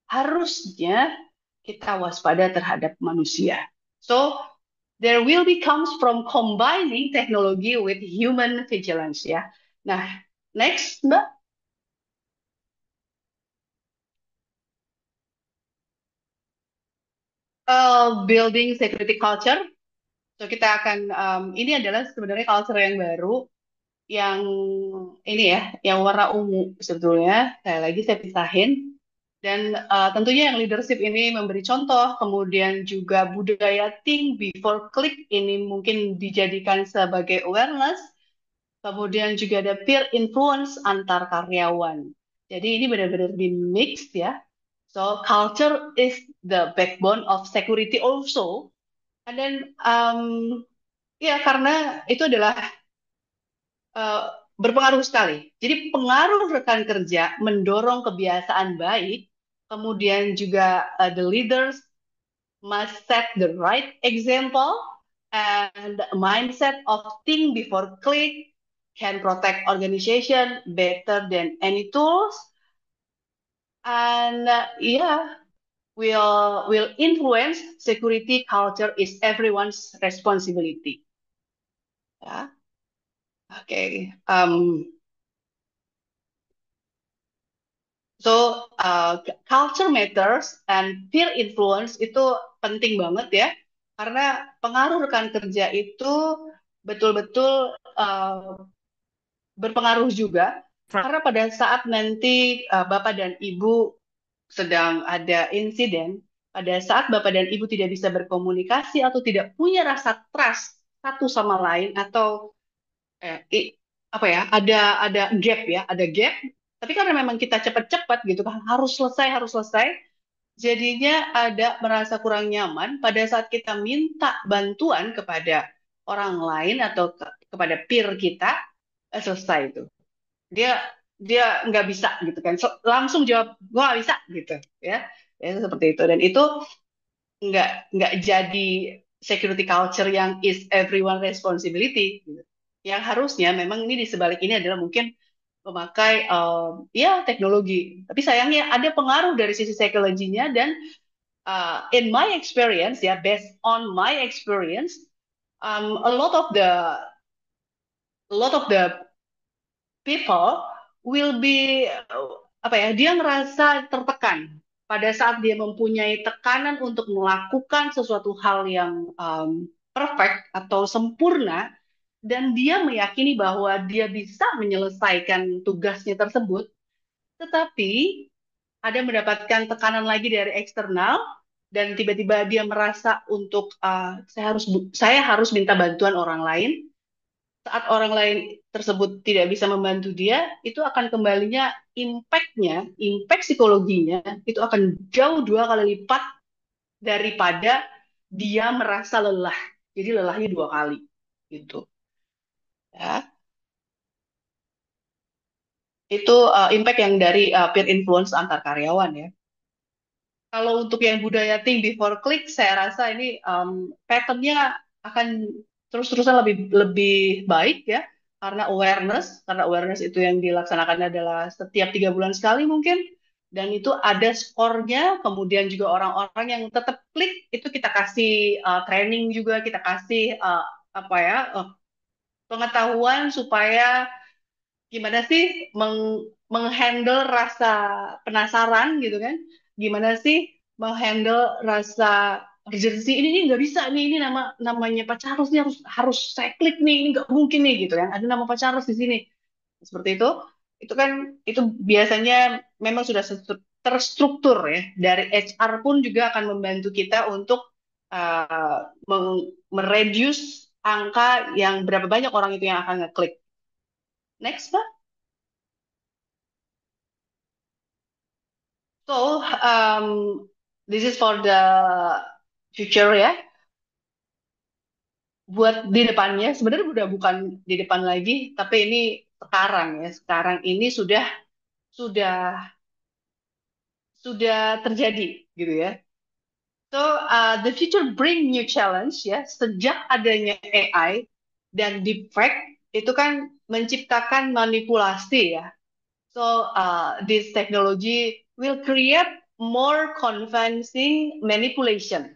harusnya kita waspada terhadap manusia. So there will be comes from combining technology with human vigilance ya. Nah, next Mbak. Building security culture. So kita akan ini adalah sebenarnya culture yang baru yang ini ya, yang warna ungu sebetulnya. Saya pisahin. Dan tentunya yang leadership ini memberi contoh, kemudian juga budaya think before click ini mungkin dijadikan sebagai awareness, kemudian juga ada peer influence antar karyawan. Jadi ini benar-benar di mix ya. So culture is the backbone of security also. And then ya karena itu adalah eh, berpengaruh sekali. Jadi pengaruh rekan kerja mendorong kebiasaan baik, kemudian juga the leaders must set the right example and the mindset of think before click can protect organization better than any tools and yeah will influence security culture is everyone's responsibility. Ya, oke. Okay. So, culture matters and peer influence itu penting banget ya, karena pengaruh rekan kerja itu betul-betul berpengaruh juga. Karena pada saat nanti Bapak dan Ibu sedang ada insiden, pada saat Bapak dan Ibu tidak bisa berkomunikasi atau tidak punya rasa trust satu sama lain atau apa ya, ada gap ya, ada gap. Tapi karena memang kita cepat-cepat gitu kan, harus selesai. Jadinya ada merasa kurang nyaman pada saat kita minta bantuan kepada orang lain atau kepada peer kita, selesai itu. Dia dia nggak bisa gitu kan, langsung jawab gua nggak bisa gitu ya, ya seperti itu. Dan itu nggak jadi security culture yang is everyone responsibility gitu. Yang harusnya memang ini di sebalik ini adalah mungkin memakai ya teknologi. Tapi sayangnya ada pengaruh dari sisi psikologinya dan in my experience ya, based on my experience, a lot of the people will be apa ya, dia ngerasa tertekan pada saat dia mempunyai tekanan untuk melakukan sesuatu hal yang perfect atau sempurna dan dia meyakini bahwa dia bisa menyelesaikan tugasnya tersebut, tetapi ada mendapatkan tekanan lagi dari eksternal dan tiba-tiba dia merasa untuk saya harus minta bantuan orang lain. Saat orang lain tersebut tidak bisa membantu dia, itu akan kembalinya impact psikologinya itu akan jauh 2 kali lipat daripada dia merasa lelah. Jadi lelahnya 2 kali gitu. Ya. Itu impact yang dari peer influence antar karyawan ya. Kalau untuk yang budaya think before click, saya rasa ini pattern-nya akan terus-terusan lebih lebih baik ya. karena awareness itu yang dilaksanakan adalah setiap 3 bulan sekali mungkin, dan itu ada skornya. Kemudian juga orang-orang yang tetap klik itu kita kasih training juga, kita kasih apa ya pengetahuan supaya gimana sih menghandle rasa penasaran gitu kan, gimana sih menghandle rasa urgency, ini nggak bisa nih, ini namanya Pacarus nih, harus harus saya klik nih, ini nggak mungkin nih gitu kan, ada nama Pacarus di sini seperti itu kan, itu biasanya memang sudah terstruktur ya. Dari HR pun juga akan membantu kita untuk mereduce angka yang berapa banyak orang itu yang akan ngeklik. Next, Pak. So, this is for the future ya. Buat di depannya, sebenarnya udah bukan di depan lagi, tapi ini sekarang ya. Sekarang ini sudah sudah terjadi gitu ya. So, the future bring new challenge ya. Sejak adanya AI dan deepfake itu kan menciptakan manipulasi ya. So, this technology will create more convincing manipulation.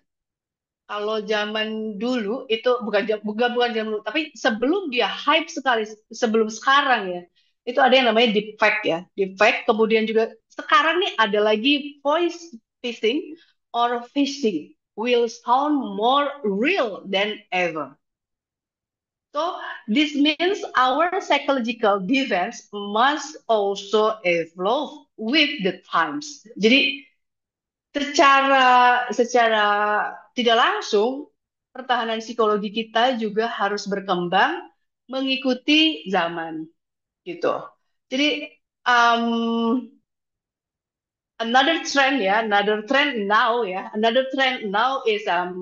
Kalau zaman dulu itu bukan zaman dulu, tapi sebelum dia hype sekali, sebelum sekarang ya, itu ada yang namanya deepfake ya. Deepfake, kemudian juga sekarang nih ada lagi voice phishing or phishing will sound more real than ever. So this means our psychological defense must also evolve with the times. Jadi secara secara tidak langsung pertahanan psikologi kita juga harus berkembang mengikuti zaman gitu. Jadi um, another trend now is I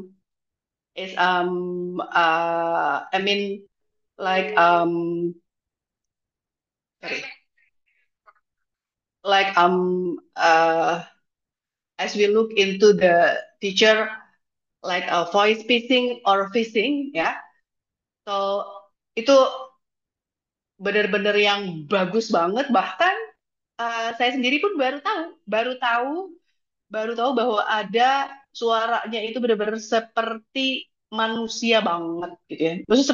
mean like sorry like as we look into the future like voice phishing or phishing ya. So itu benar-benar yang bagus banget, bahkan saya sendiri pun baru tahu bahwa ada suaranya itu benar-benar seperti manusia banget gitu ya. Maksudnya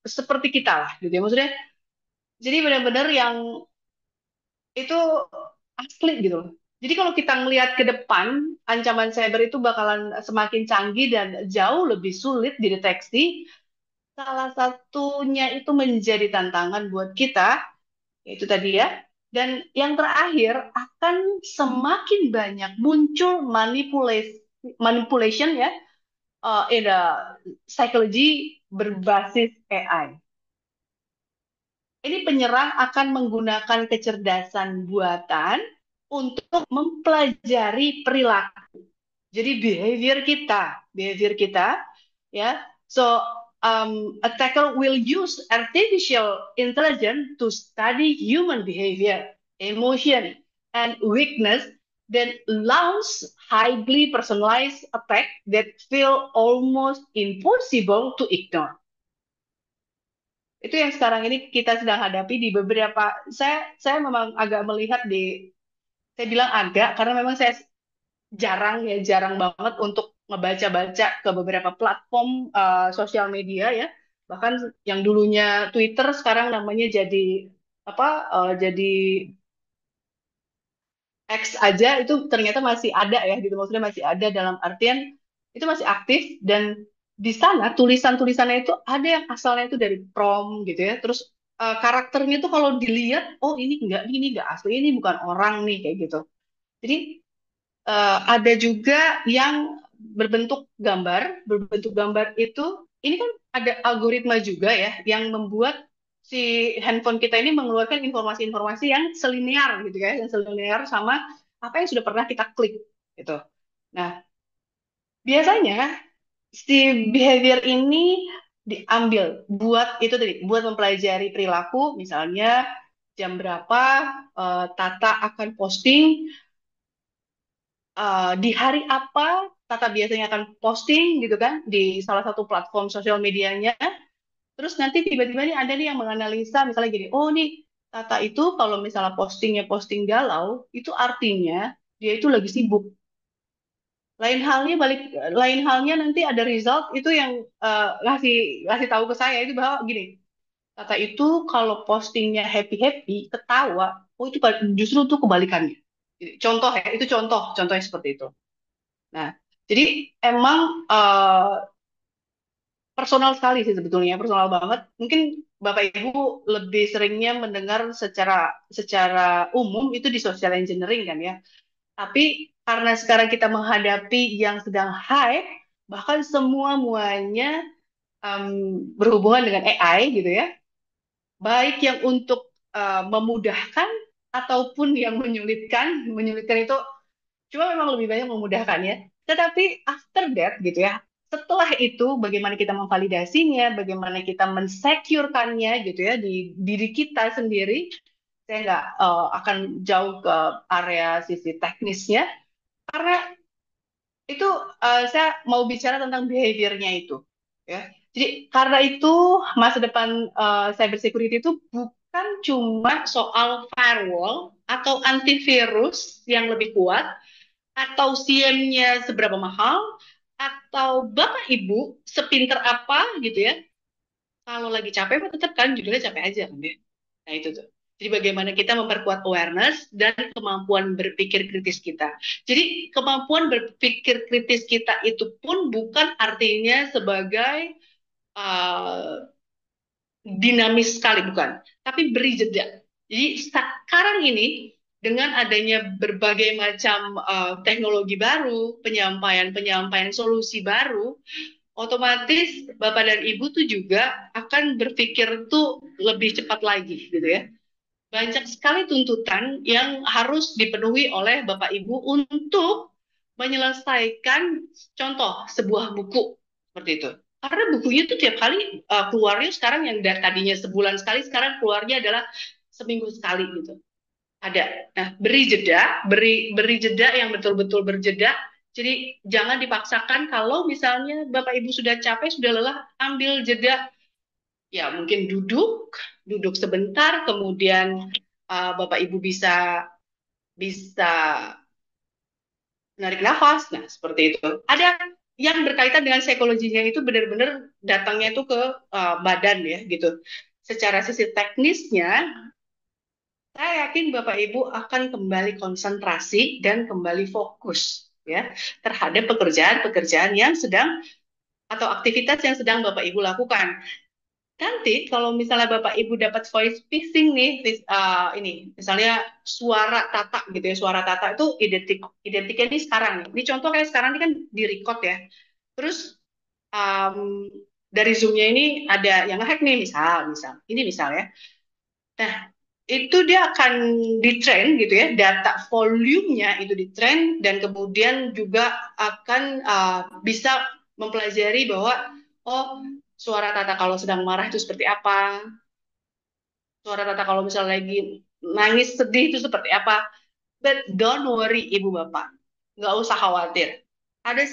seperti kita lah gitu ya. Maksudnya jadi benar-benar yang itu asli gitu loh. Jadi kalau kita ngelihat ke depan, ancaman cyber itu bakalan semakin canggih dan jauh lebih sulit dideteksi. Salah satunya itu menjadi tantangan buat kita, yaitu tadi ya. Dan yang terakhir akan semakin banyak muncul manipulation ya, in the psychology berbasis AI. Ini penyerang akan menggunakan kecerdasan buatan untuk mempelajari perilaku. Jadi behavior kita, ya. So attacker will use artificial intelligence to study human behavior, emotion, and weakness, then launch highly personalized attack that feel almost impossible to ignore. Itu yang sekarang ini kita sedang hadapi di beberapa. Saya memang agak melihat saya bilang agak karena memang saya jarang banget untuk ngebaca-baca ke beberapa platform sosial media ya. Bahkan yang dulunya Twitter sekarang namanya jadi apa? Jadi X aja itu ternyata masih ada ya gitu. Maksudnya masih ada dalam artian itu masih aktif, dan di sana tulisan-tulisannya itu ada yang asalnya itu dari prom gitu ya. Terus karakternya itu kalau dilihat, oh ini enggak asli, ini bukan orang nih kayak gitu. Jadi ada juga yang berbentuk gambar itu, ini kan ada algoritma juga ya yang membuat si handphone kita ini mengeluarkan informasi-informasi yang selinear gitu ya, yang selinear sama apa yang sudah pernah kita klik gitu. Nah, biasanya si behavior ini diambil buat itu tadi, buat mempelajari perilaku, misalnya jam berapa Tata akan posting, di hari apa Tata biasanya akan posting gitu kan di salah satu platform sosial medianya. Terus nanti tiba-tiba nih ada nih yang menganalisa misalnya gini, oh nih Tata itu kalau misalnya postingnya posting galau, itu artinya dia itu lagi sibuk. Lain halnya nanti ada result itu yang ngasih ngasih tahu ke saya itu bahwa gini, Tata itu kalau postingnya happy happy ketawa, oh itu justru tuh kebalikannya. Contoh ya, itu contohnya seperti itu. Nah, jadi emang personal sekali sih sebetulnya, personal banget. Mungkin Bapak Ibu lebih seringnya mendengar secara secara umum itu di social engineering kan ya. Tapi karena sekarang kita menghadapi yang sedang hype, bahkan semua muanya berhubungan dengan AI gitu ya, baik yang untuk memudahkan ataupun yang menyulitkan. Menyulitkan itu cuma memang lebih banyak memudahkan ya. Tetapi after that gitu ya, setelah itu bagaimana kita memvalidasinya, bagaimana kita mensecurekannya gitu ya di diri kita sendiri. Saya nggak akan jauh ke area sisi teknisnya, karena itu saya mau bicara tentang behaviornya itu. Ya. Jadi karena itu masa depan cyber security itu bukan cuma soal firewall atau antivirus yang lebih kuat, atau CM-nya seberapa mahal, atau Bapak Ibu sepinter apa gitu ya. Kalau lagi capek mah tetap kan judulnya capek aja kan ya. Nah itu tuh. Jadi bagaimana kita memperkuat awareness dan kemampuan berpikir kritis kita. Jadi kemampuan berpikir kritis kita itu pun bukan artinya sebagai uh, dinamis sekali, bukan. Tapi beri jeda. Jadi sekarang ini dengan adanya berbagai macam teknologi baru, penyampaian solusi baru, otomatis Bapak dan Ibu tuh juga akan berpikir tuh lebih cepat lagi gitu ya. Banyak sekali tuntutan yang harus dipenuhi oleh Bapak Ibu untuk menyelesaikan contoh sebuah buku seperti itu. Karena bukunya tuh tiap kali keluarnya sekarang yang tadinya sebulan sekali sekarang keluarnya adalah seminggu sekali gitu. Ada. Nah, beri jeda yang betul-betul berjeda. Jadi jangan dipaksakan kalau misalnya Bapak Ibu sudah capek, sudah lelah, ambil jeda. Ya, mungkin duduk sebentar, kemudian Bapak Ibu bisa bisa menarik nafas. Nah, seperti itu. Ada yang berkaitan dengan psikologinya itu benar-benar datangnya itu ke badan ya gitu. Secara sisi teknisnya saya yakin Bapak Ibu akan kembali konsentrasi dan kembali fokus ya terhadap pekerjaan-pekerjaan yang sedang atau aktivitas yang sedang Bapak Ibu lakukan. Nanti kalau misalnya Bapak Ibu dapat voice phishing nih, ini misalnya suara Tata gitu ya, suara Tata itu identiknya nih sekarang nih. Ini contoh kayak sekarang ini kan di record ya. Terus um, dari Zoom-nya ini ada yang ngehack nih ini misal ya. Nah, itu dia akan di-train gitu ya, data volumenya itu di-train dan kemudian juga akan bisa mempelajari bahwa oh suara Tata kalau sedang marah itu seperti apa, suara Tata kalau misalnya lagi nangis sedih itu seperti apa. But don't worry Ibu Bapak, nggak usah khawatir. Ada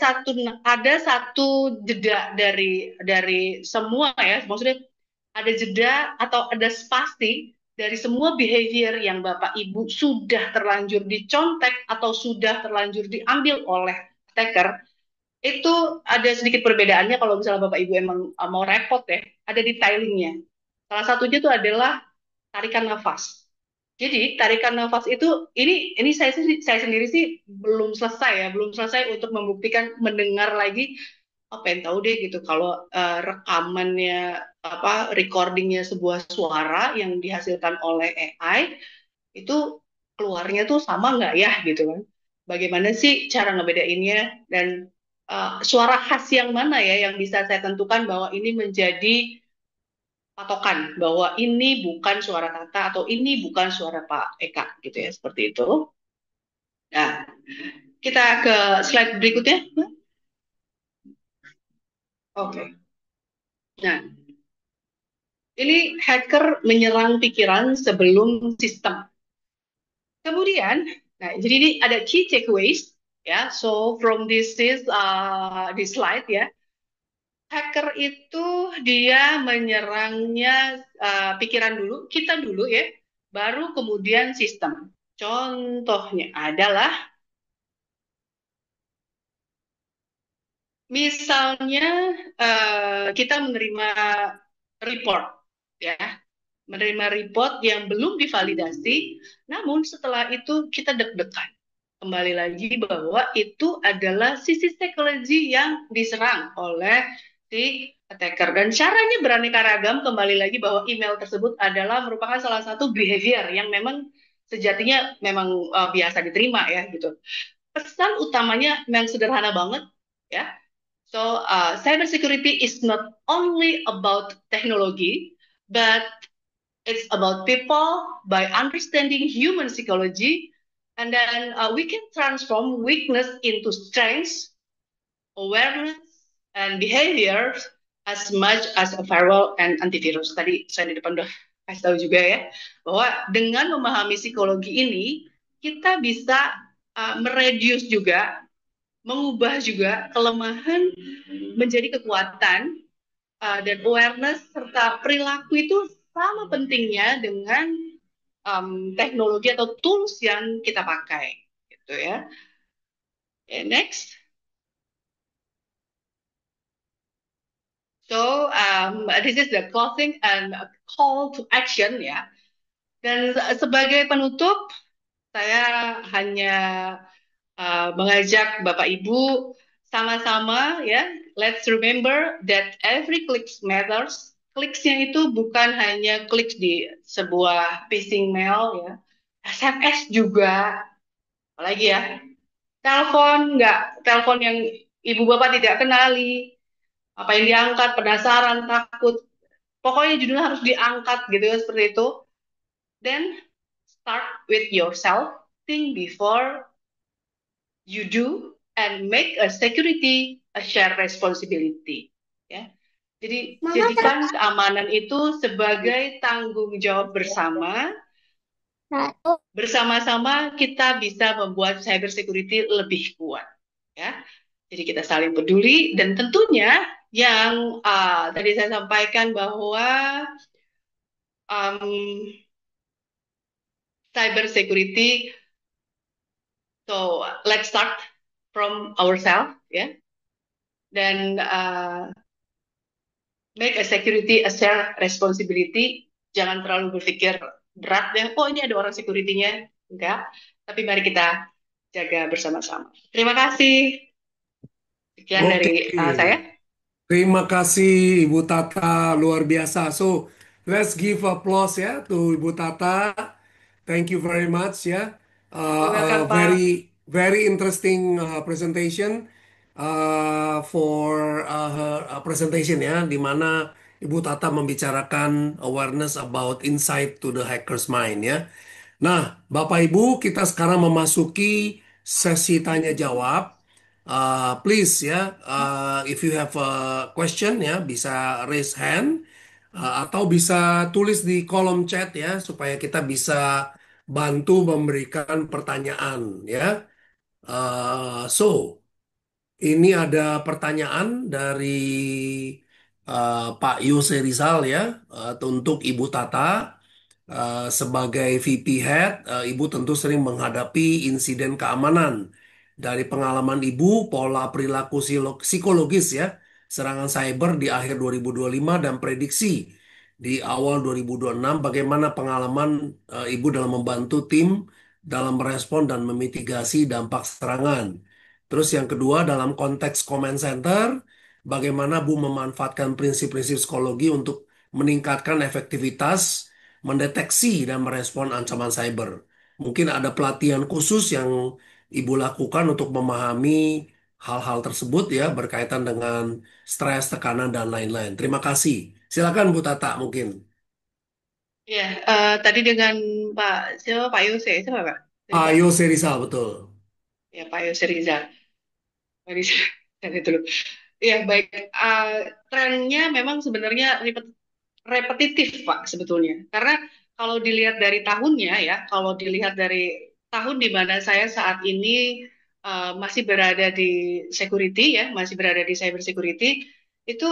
satu jeda dari semua ya, maksudnya ada jeda atau ada spasi dari semua behavior yang Bapak Ibu sudah terlanjur dicontek atau sudah terlanjur diambil oleh attacker, itu ada sedikit perbedaannya kalau misalnya Bapak Ibu emang mau repot ya, ada detailingnya. Salah satunya itu adalah tarikan nafas. Jadi tarikan nafas itu ini saya sendiri sih belum selesai untuk membuktikan mendengar lagi. Oh, pengen tahu deh gitu kalau rekamannya apa recordingnya sebuah suara yang dihasilkan oleh AI itu keluarnya tuh sama nggak ya gitu kan? Bagaimana sih cara ngebedainnya dan suara khas yang mana ya yang bisa saya tentukan bahwa ini menjadi patokan bahwa ini bukan suara Tata atau ini bukan suara Pak Eka gitu ya seperti itu. Nah, kita ke slide berikutnya. Oke. Nah, ini hacker menyerang pikiran sebelum sistem. Kemudian, nah jadi ini ada key takeaways ya. So from this slide ya. Hacker itu dia menyerangnya pikiran dulu, kita dulu ya, baru kemudian sistem. Contohnya adalah misalnya kita menerima report, ya, menerima report yang belum divalidasi, namun setelah itu kita deg-degan. Kembali lagi bahwa itu adalah sisi psikologi yang diserang oleh si attacker. Dan caranya beraneka ragam, kembali lagi bahwa email tersebut adalah merupakan salah satu behavior yang memang sejatinya memang biasa diterima ya gitu. Pesan utamanya memang sederhana banget ya. So cyber security is not only about technology, but it's about people by understanding human psychology, and then we can transform weakness into strength, awareness, and behavior as much as a firewall and antivirus. Tadi saya di depan udah kasih tahu juga ya, bahwa dengan memahami psikologi ini, kita bisa mereduce juga, mengubah juga kelemahan menjadi kekuatan, dan awareness serta perilaku itu sama pentingnya dengan teknologi atau tools yang kita pakai, gitu ya. Okay, next. So this is the closing and call to action ya. Dan sebagai penutup, saya hanya mengajak Bapak Ibu sama-sama ya, let's remember that every click matters. Kliksnya itu bukan hanya klik di sebuah phishing mail ya, SMS juga, apalagi ya, telepon yang ibu bapak tidak kenali, apa yang diangkat, penasaran, takut, pokoknya judulnya harus diangkat gitu ya, seperti itu. Then start with yourself, think before you do, and make a security a shared responsibility. Ya. Jadi jadikan keamanan itu sebagai tanggung jawab bersama. Bersama-sama kita bisa membuat cyber security lebih kuat. Ya. Jadi kita saling peduli, dan tentunya yang tadi saya sampaikan bahwa cyber security, so let's start from ourselves ya, dan make a security a shared responsibility. Jangan terlalu berpikir berat ya, oh ini ada orang security-nya, enggak, tapi mari kita jaga bersama-sama. Terima kasih. Sekian dari saya. Terima kasih Ibu Tata, luar biasa. So, let's give applause ya to Ibu Tata. Thank you very much ya. You're welcome, Pak. Very interesting presentation for her presentation ya, di mana Ibu Tata membicarakan awareness about insight to the hacker's mind ya. Nah, Bapak Ibu, kita sekarang memasuki sesi tanya jawab. Please ya, if you have a question ya, bisa raise hand atau bisa tulis di kolom chat ya, supaya kita bisa bantu memberikan pertanyaan ya. So, ini ada pertanyaan dari Pak Yose Rizal ya, untuk Ibu Tata. Sebagai VP Head, Ibu tentu sering menghadapi insiden keamanan. Dari pengalaman Ibu, pola perilaku psikologis ya, serangan cyber di akhir 2025 dan prediksi di awal 2026, bagaimana pengalaman Ibu dalam membantu tim dalam merespon dan memitigasi dampak serangan. Terus yang kedua, dalam konteks command center, bagaimana Bu memanfaatkan prinsip-prinsip psikologi untuk meningkatkan efektivitas mendeteksi dan merespon ancaman cyber. Mungkin ada pelatihan khusus yang Ibu lakukan untuk memahami hal-hal tersebut ya, berkaitan dengan stres, tekanan, dan lain-lain. Terima kasih. Silakan Bu Tata mungkin. Ya, tadi dengan Pak siapa, Pak Yose, siapa Pak? Ayo Serizal, betul. Ya, Pak Yose Rizal. Mari saya dulu. Ya, baik. Trennya memang sebenarnya repetitif, Pak, sebetulnya. Karena kalau dilihat dari tahunnya ya, kalau dilihat dari tahun di mana saya saat ini masih berada di security ya, masih berada di cyber security, itu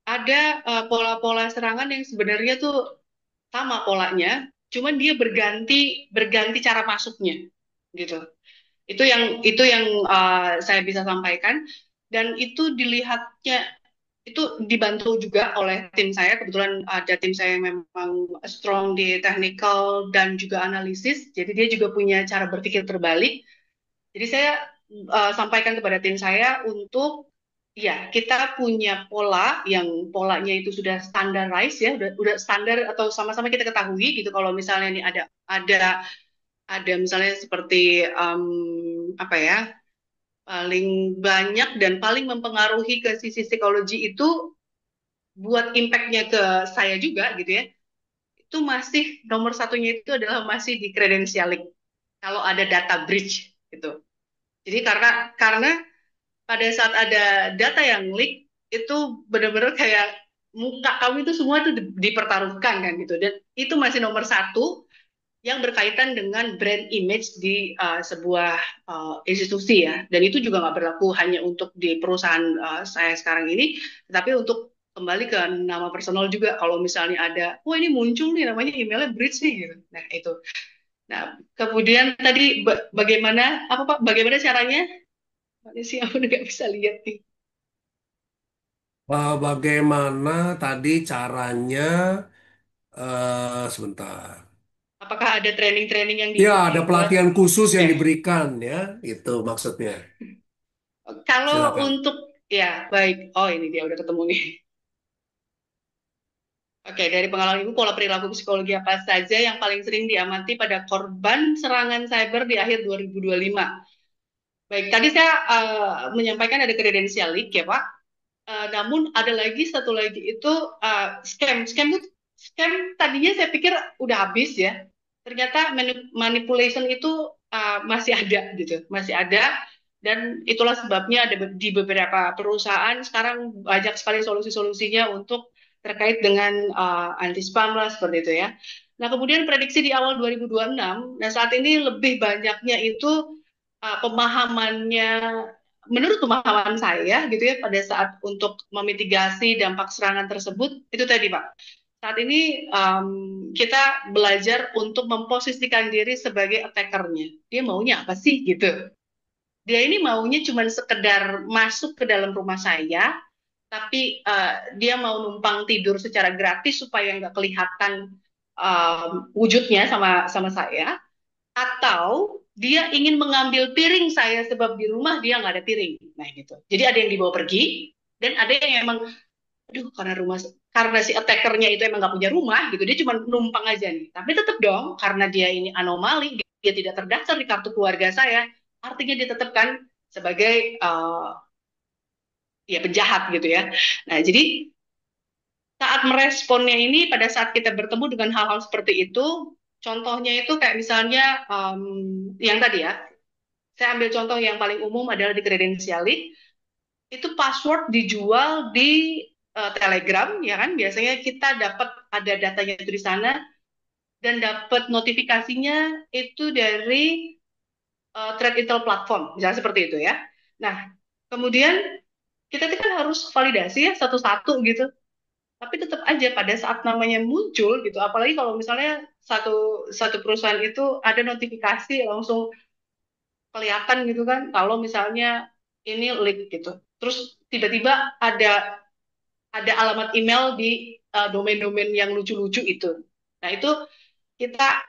ada pola-pola serangan yang sebenarnya tuh sama polanya, cuman dia berganti berganti cara masuknya gitu. Itu yang saya bisa sampaikan, dan itu dilihatnya itu dibantu juga oleh tim saya. Kebetulan ada tim saya yang memang strong di technical dan juga analisis, jadi dia juga punya cara berpikir terbalik. Jadi saya sampaikan kepada tim saya untuk ya kita punya pola yang polanya itu sudah standarized ya, udah standar atau sama-sama kita ketahui gitu. Kalau misalnya ini ada misalnya seperti apa ya, paling banyak dan paling mempengaruhi ke sisi psikologi itu buat impactnya ke saya juga gitu ya, itu masih nomor satunya itu adalah masih di credentialing kalau ada data breach gitu. Jadi karena pada saat ada data yang leak itu benar-benar kayak muka kamu itu semua itu dipertaruhkan kan gitu, dan itu masih nomor satu yang berkaitan dengan brand image di sebuah institusi ya, dan itu juga nggak berlaku hanya untuk di perusahaan saya sekarang ini, tetapi untuk kembali ke nama personal juga. Kalau misalnya ada, wah ini muncul nih namanya emailnya breach nih gitu, nah itu. Nah kemudian tadi bagaimana apa Pak? Bagaimana caranya? Mana sih aku nggak bisa lihat nih. Bagaimana tadi caranya? Sebentar. Apakah ada training-training yang Ya, ada dibuat? pelatihan khusus yang Oke. diberikan ya, itu maksudnya. Kalau Silakan. untuk ya baik. Oh ini dia udah ketemu nih. Oke, dari pengalaman Ibu, pola perilaku psikologi apa saja yang paling sering diamati pada korban serangan cyber di akhir 2025? Baik, tadi saya menyampaikan ada kredensial leak ya Pak. Namun ada lagi satu lagi itu scam. Scam tadinya saya pikir udah habis ya. Ternyata manipulation itu masih ada gitu, masih ada, dan itulah sebabnya ada di beberapa perusahaan sekarang banyak sekali solusi-solusinya untuk terkait dengan anti spam lah seperti itu ya. Nah, kemudian prediksi di awal 2026, nah saat ini lebih banyaknya itu pemahamannya, menurut pemahaman saya gitu ya, pada saat untuk memitigasi dampak serangan tersebut itu tadi Pak. Saat ini kita belajar untuk memposisikan diri sebagai attackernya. Dia maunya apa sih gitu? Dia ini maunya cuma sekedar masuk ke dalam rumah saya, tapi dia mau numpang tidur secara gratis supaya nggak kelihatan wujudnya sama sama saya, atau dia ingin mengambil piring saya sebab di rumah dia nggak ada piring. Nah gitu. Jadi ada yang dibawa pergi, dan ada yang emang, aduh karena si attackernya itu emang nggak punya rumah gitu, dia cuma numpang aja nih. Tapi tetap dong, karena dia ini anomali, dia tidak terdaftar di kartu keluarga saya, artinya ditetapkan sebagai ya penjahat gitu ya. Nah jadi saat meresponnya ini, pada saat kita bertemu dengan hal-hal seperti itu, contohnya itu kayak misalnya yang tadi ya, saya ambil contoh yang paling umum adalah di kredensiali, itu password dijual di Telegram, ya kan? Biasanya kita dapat ada datanya itu di sana, dan dapat notifikasinya itu dari Threat Intel platform, misalnya seperti itu ya. Nah, kemudian kita kan harus validasi ya satu-satu gitu. Tapi tetap aja pada saat namanya muncul gitu, apalagi kalau misalnya satu satu perusahaan itu ada notifikasi langsung kelihatan gitu kan, kalau misalnya ini leak gitu. Terus tiba-tiba ada alamat email di domain-domain yang lucu-lucu itu. Nah, itu kita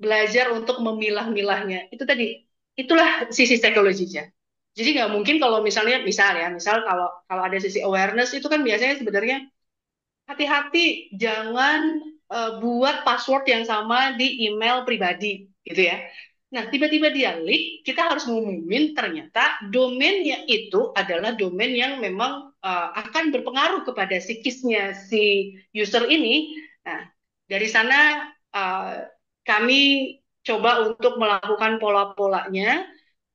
belajar untuk memilah-milahnya. Itu tadi, itulah sisi psikologinya. Jadi nggak mungkin kalau misalnya, misal kalau kalau ada sisi awareness itu kan biasanya sebenarnya hati-hati jangan buat password yang sama di email pribadi gitu ya. Nah, tiba-tiba dia leak, kita harus ngumumin ternyata domainnya itu adalah domain yang memang akan berpengaruh kepada psikisnya si user ini. Nah, dari sana kami coba untuk melakukan pola-polanya,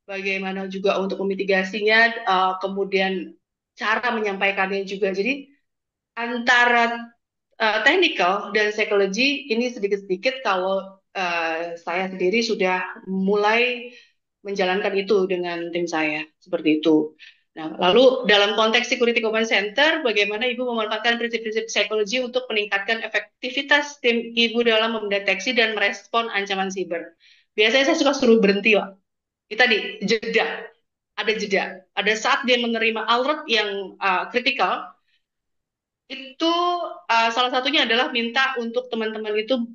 bagaimana juga untuk memitigasinya, kemudian cara menyampaikannya juga. Jadi antara technical dan psikologi ini sedikit-sedikit kalau saya sendiri sudah mulai menjalankan itu dengan tim saya seperti itu. Nah, lalu dalam konteks Security Command Center, bagaimana Ibu memanfaatkan prinsip-prinsip psikologi untuk meningkatkan efektivitas tim Ibu dalam mendeteksi dan merespon ancaman siber? Biasanya saya suka suruh berhenti, Pak. Itu tadi, jeda. Ada jeda. Ada saat dia menerima alert yang kritikal, itu salah satunya adalah minta untuk teman-teman itu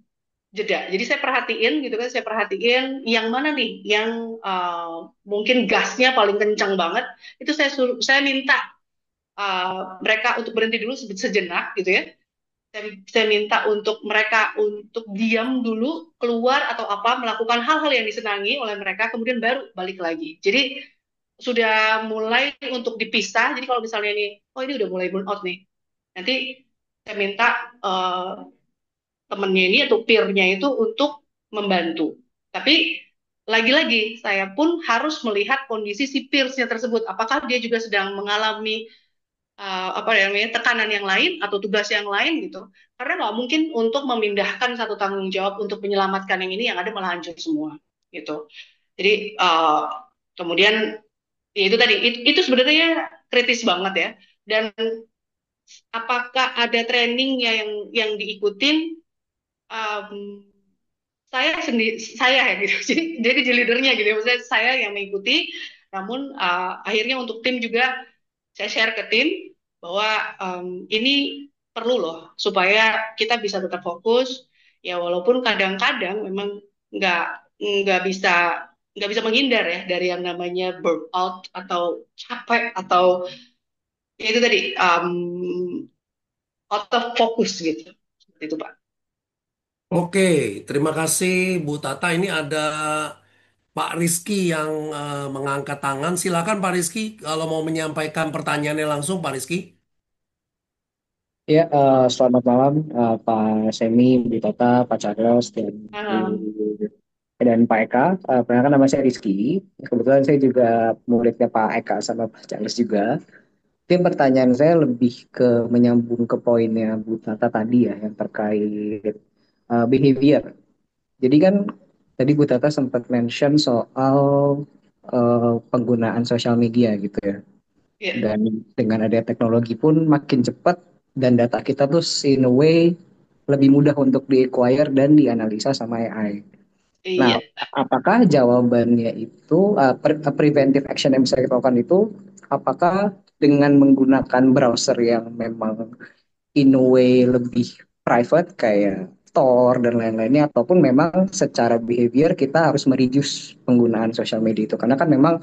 jeda. Jadi saya perhatiin gitu kan, saya perhatiin yang mana nih yang mungkin gasnya paling kencang banget. Itu saya minta mereka untuk berhenti dulu sejenak gitu ya. Saya minta untuk mereka untuk diam dulu, keluar atau apa, melakukan hal-hal yang disenangi oleh mereka, kemudian baru balik lagi. Jadi sudah mulai untuk dipisah. Jadi kalau misalnya ini, oh ini udah mulai burn out nih, nanti saya minta temennya ini atau peer-nya itu untuk membantu. Tapi lagi-lagi saya pun harus melihat kondisi si peers-nya tersebut. Apakah dia juga sedang mengalami apa namanya tekanan yang lain atau tugas yang lain gitu. Karena nggak mungkin untuk memindahkan satu tanggung jawab untuk menyelamatkan yang ini yang ada malah hancur semua gitu. Jadi kemudian ya itu tadi itu sebenarnya kritis banget ya. Dan apakah ada trainingnya yang diikutin? Um, saya sendiri saya ya gitu. Jadi leadernya gitu ya. Maksudnya saya yang mengikuti. Namun akhirnya untuk tim juga saya share ke tim bahwa ini perlu loh supaya kita bisa tetap fokus ya walaupun kadang-kadang memang nggak nggak bisa nggak bisa menghindar ya dari yang namanya burnout atau capek atau ya itu tadi out of focus gitu seperti itu Pak. Oke, terima kasih Bu Tata. Ini ada Pak Rizky yang mengangkat tangan. Silakan Pak Rizky kalau mau menyampaikan pertanyaannya langsung Pak Rizky. Ya, selamat malam Pak Semi, Bu Tata, Pak Charles, Ah, dan Pak Eka. Perkenalkan nama saya Rizky. Kebetulan saya juga muridnya Pak Eka sama Pak Charles juga. Mungkin pertanyaan saya lebih ke menyambung ke poinnya Bu Tata tadi ya, yang terkait behavior. Jadi kan tadi Bu Tata sempat mention soal penggunaan sosial media gitu ya. iya, Dan dengan adanya teknologi pun makin cepat dan data kita tuh in a way lebih mudah untuk di-acquire dan dianalisa sama AI. Nah, iya, apakah jawabannya itu preventive action yang bisa kita lakukan itu apakah dengan menggunakan browser yang memang in a way lebih private kayak Tor dan lain-lainnya ataupun memang secara behavior kita harus mereduce penggunaan sosial media itu karena kan memang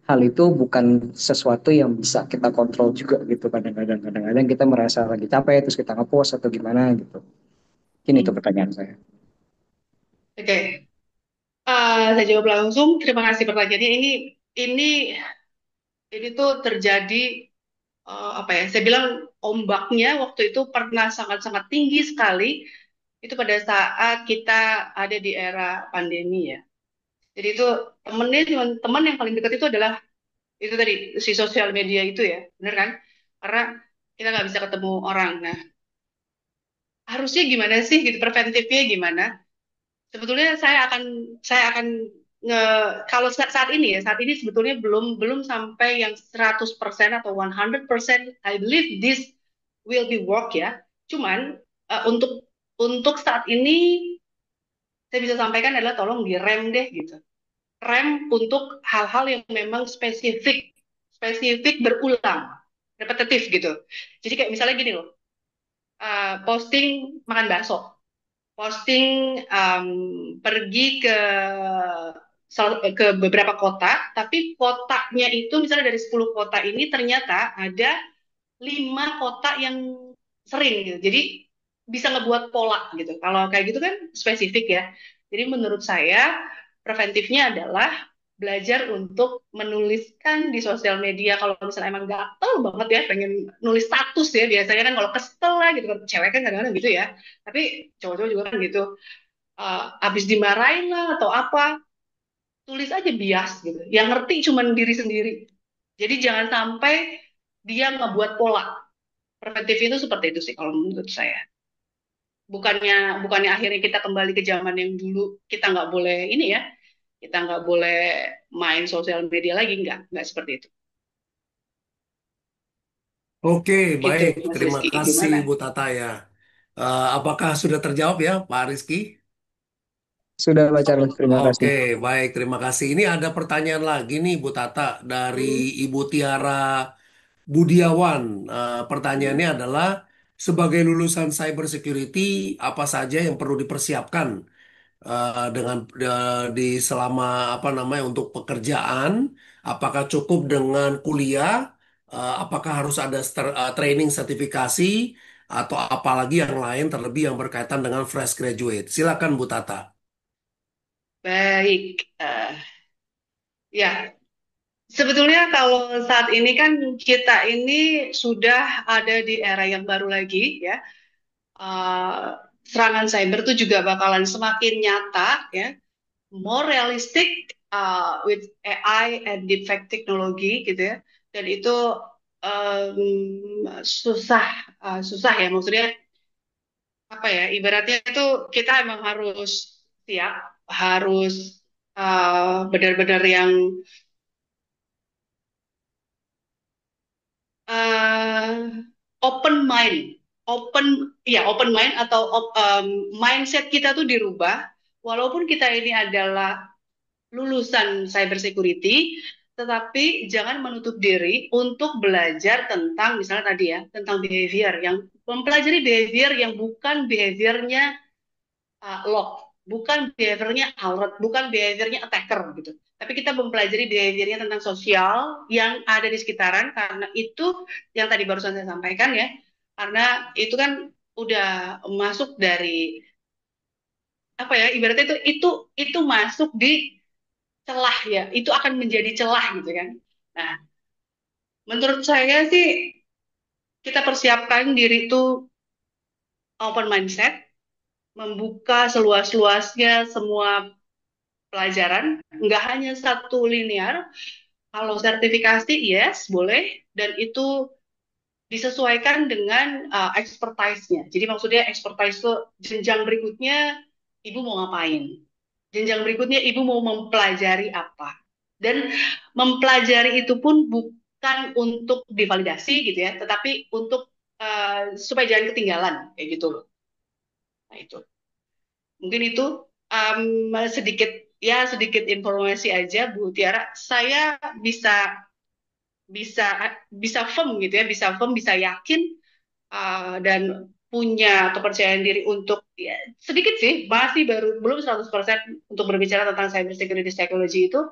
hal itu bukan sesuatu yang bisa kita kontrol juga gitu kadang-kadang kita merasa lagi capek terus kita ngepost atau gimana gitu. Ini itu hmm, pertanyaan saya. oke. Saya jawab langsung. Terima kasih pertanyaannya. Ini ini tuh terjadi apa ya? Saya bilang ombaknya waktu itu pernah sangat-sangat tinggi sekali. Itu pada saat kita ada di era pandemi ya. Jadi itu teman yang paling dekat itu adalah itu tadi si sosial media itu ya, bener kan? Karena kita nggak bisa ketemu orang. Nah, harusnya gimana sih gitu preventifnya gimana? Sebetulnya saya akan nge kalau saat ini ya saat ini sebetulnya belum belum sampai yang 100% atau 100% I believe this will be work ya. Cuman untuk saat ini saya bisa sampaikan adalah tolong direm deh gitu. Rem untuk hal-hal yang memang spesifik spesifik berulang repetitif gitu. Jadi kayak misalnya gini loh, posting makan bakso, posting pergi ke beberapa kota, tapi kotanya itu misalnya dari 10 kota ini ternyata ada 5 kota yang sering gitu. Jadi bisa ngebuat pola gitu. Kalau kayak gitu kan spesifik ya. Jadi menurut saya preventifnya adalah belajar untuk menuliskan di sosial media kalau misalnya emang gatel banget ya pengen nulis status ya biasanya kan kalau kesel lah gitu kan cewek kan kadang-kadang gitu ya tapi cowok-cowok juga kan gitu abis dimarahin lah atau apa tulis aja bias gitu yang ngerti cuma diri sendiri jadi jangan sampai dia ngebuat pola preventif itu seperti itu sih kalau menurut saya bukannya bukannya akhirnya kita kembali ke zaman yang dulu kita nggak boleh ini ya kita nggak boleh main sosial media lagi nggak seperti itu Oke, Gitu, baik. Mas Terima Rizky. kasih Gimana? Bu Tata ya. Apakah sudah terjawab ya, Pak Rizky? Sudah Pak Charles, terima Oke, kasih. baik. Terima kasih. Ini ada pertanyaan lagi nih, Bu Tata, dari Hmm, Ibu Tiara Budiawan. Pertanyaannya hmm. adalah, sebagai lulusan cyber security, apa saja yang perlu dipersiapkan dengan di selama apa namanya untuk pekerjaan? Apakah cukup dengan kuliah? Apakah harus ada training sertifikasi atau apalagi yang lain terlebih yang berkaitan dengan fresh graduate? Silakan Bu Tata. Baik. Ya, sebetulnya kalau saat ini kan kita ini sudah ada di era yang baru lagi ya. Eh, Serangan cyber itu juga bakalan semakin nyata ya, more realistic with AI and deepfake teknologi gitu ya. Dan itu susah susah ya, maksudnya apa ya, ibaratnya itu kita emang harus siap, harus benar-benar yang eh, open mind, open mind atau mindset kita tuh dirubah. Walaupun kita ini adalah lulusan cyber security, tetapi jangan menutup diri untuk belajar tentang misalnya tadi ya, tentang behavior, yang mempelajari behavior yang bukan behaviornya lock, bukan behaviornya alert, bukan behaviornya attacker gitu. Tapi kita mempelajari behaviornya tentang sosial yang ada di sekitaran, karena itu yang tadi barusan saya sampaikan ya, karena itu kan udah masuk dari apa ya, ibaratnya itu masuk di celah ya, itu akan menjadi celah gitu kan. Nah, menurut saya sih kita persiapkan diri itu open mindset, membuka seluas-luasnya semua pelajaran, nggak hanya satu linear. Kalau sertifikasi, yes, boleh, dan itu disesuaikan dengan expertise-nya. Jadi maksudnya expertise itu jenjang berikutnya ibu mau ngapain? Jenjang berikutnya ibu mau mempelajari apa? Dan mempelajari itu pun bukan untuk divalidasi gitu ya, tetapi untuk supaya jangan ketinggalan kayak gitu loh. Nah itu mungkin itu sedikit ya, sedikit informasi aja Bu Tiara. Saya bisa bisa bisa firm gitu ya, bisa firm, bisa yakin dan punya kepercayaan diri untuk ya, sedikit sih, masih baru belum 100% untuk berbicara tentang cyber security psychology itu,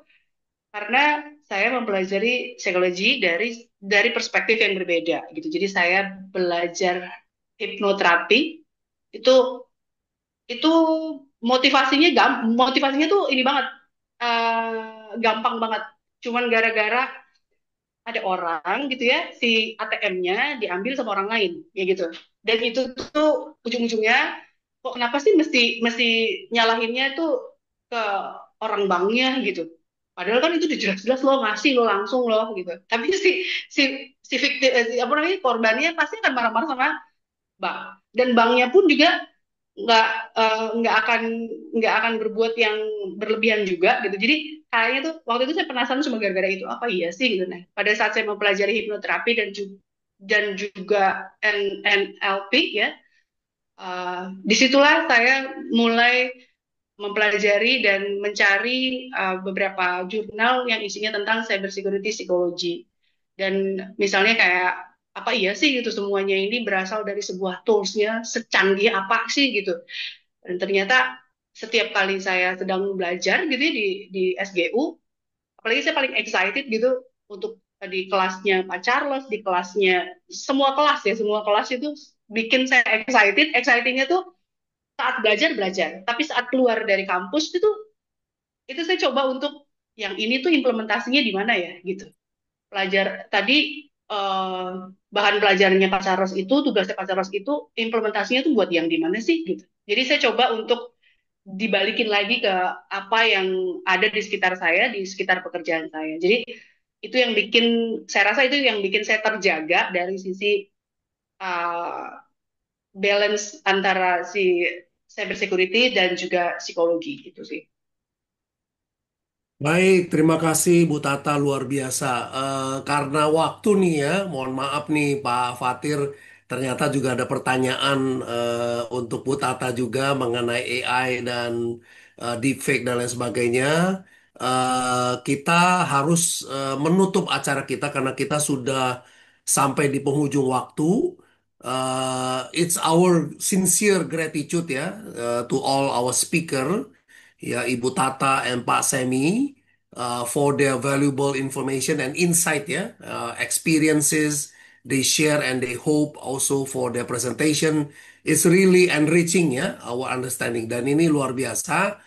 karena saya mempelajari psikologi dari perspektif yang berbeda gitu. Jadi saya belajar hipnoterapi itu itu motivasinya tuh ini banget, gampang banget. Cuman gara-gara ada orang gitu ya, si ATM-nya diambil sama orang lain ya gitu. Dan itu tuh ujung-ujungnya, kok kenapa sih mesti mesti nyalahinnya tuh ke orang banknya gitu. Padahal kan itu udah jelas-jelas lo ngasih lo langsung lo gitu. Tapi si si victim, apa namanya, korbannya pasti akan marah-marah sama bank. Dan banknya pun juga nggak nggak akan berbuat yang berlebihan juga gitu. Jadi kayaknya tuh waktu itu saya penasaran cuma gara-gara itu, apa iya sih gitu. Nah, pada saat saya mempelajari hipnoterapi dan juga NLP ya, disitulah saya mulai mempelajari dan mencari beberapa jurnal yang isinya tentang cybersecurity psikologi. Dan misalnya kayak, apa iya sih gitu semuanya ini berasal dari sebuah toolsnya secanggih apa sih gitu. Dan ternyata setiap kali saya sedang belajar gitu ya di SGU, apalagi saya paling excited gitu untuk di kelasnya Pak Charles, di kelasnya semua kelas ya, semua kelas itu bikin saya excited. Excitingnya tuh saat belajar belajar, tapi saat keluar dari kampus itu saya coba untuk yang ini tuh implementasinya di mana ya gitu. Pelajar tadi bahan pelajarannya Pak Charles itu, tugasnya Pak Charles itu implementasinya tuh buat yang di mana sih gitu. Jadi saya coba untuk dibalikin lagi ke apa yang ada di sekitar saya, di sekitar pekerjaan saya. Jadi itu yang bikin, saya rasa itu yang bikin saya terjaga dari sisi uh, balance antara si cyber security dan juga psikologi gitu sih. Baik, terima kasih Bu Tata luar biasa. Karena waktu nih ya, mohon maaf nih Pak Fatir, ternyata juga ada pertanyaan untuk Bu Tata juga mengenai AI dan deepfake dan lain sebagainya. Kita harus menutup acara kita karena kita sudah sampai di penghujung waktu. It's our sincere gratitude ya to all our speaker ya Ibu Tata and Pak Semi for their valuable information and insight ya experiences they share and they hope also for their presentation is really enriching ya our understanding dan ini luar biasa.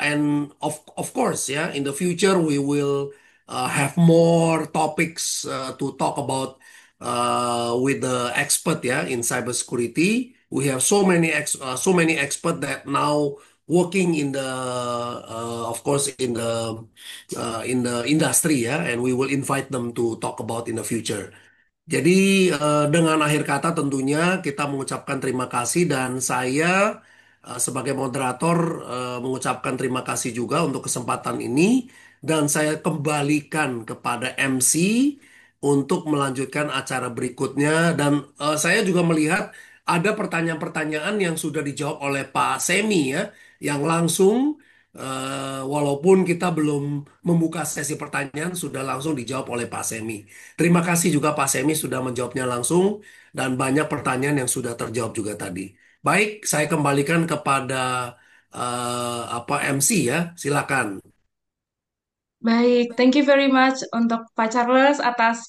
And of course ya in the future we will have more topics to talk about with the expert ya in cybersecurity. We have so many expert that now working in the of course in the industry ya, and we will invite them to talk about in the future. Jadi dengan akhir kata tentunya kita mengucapkan terima kasih dan saya sebagai moderator mengucapkan terima kasih juga untuk kesempatan ini dan saya kembalikan kepada MC untuk melanjutkan acara berikutnya dan saya juga melihat ada pertanyaan-pertanyaan yang sudah dijawab oleh Pak Semi ya yang langsung walaupun kita belum membuka sesi pertanyaan sudah langsung dijawab oleh Pak Semi. Terima kasih juga Pak Semi sudah menjawabnya langsung dan banyak pertanyaan yang sudah terjawab juga tadi. Baik, saya kembalikan kepada apa MC ya, silakan. Baik, thank you very much untuk Pak Charles atas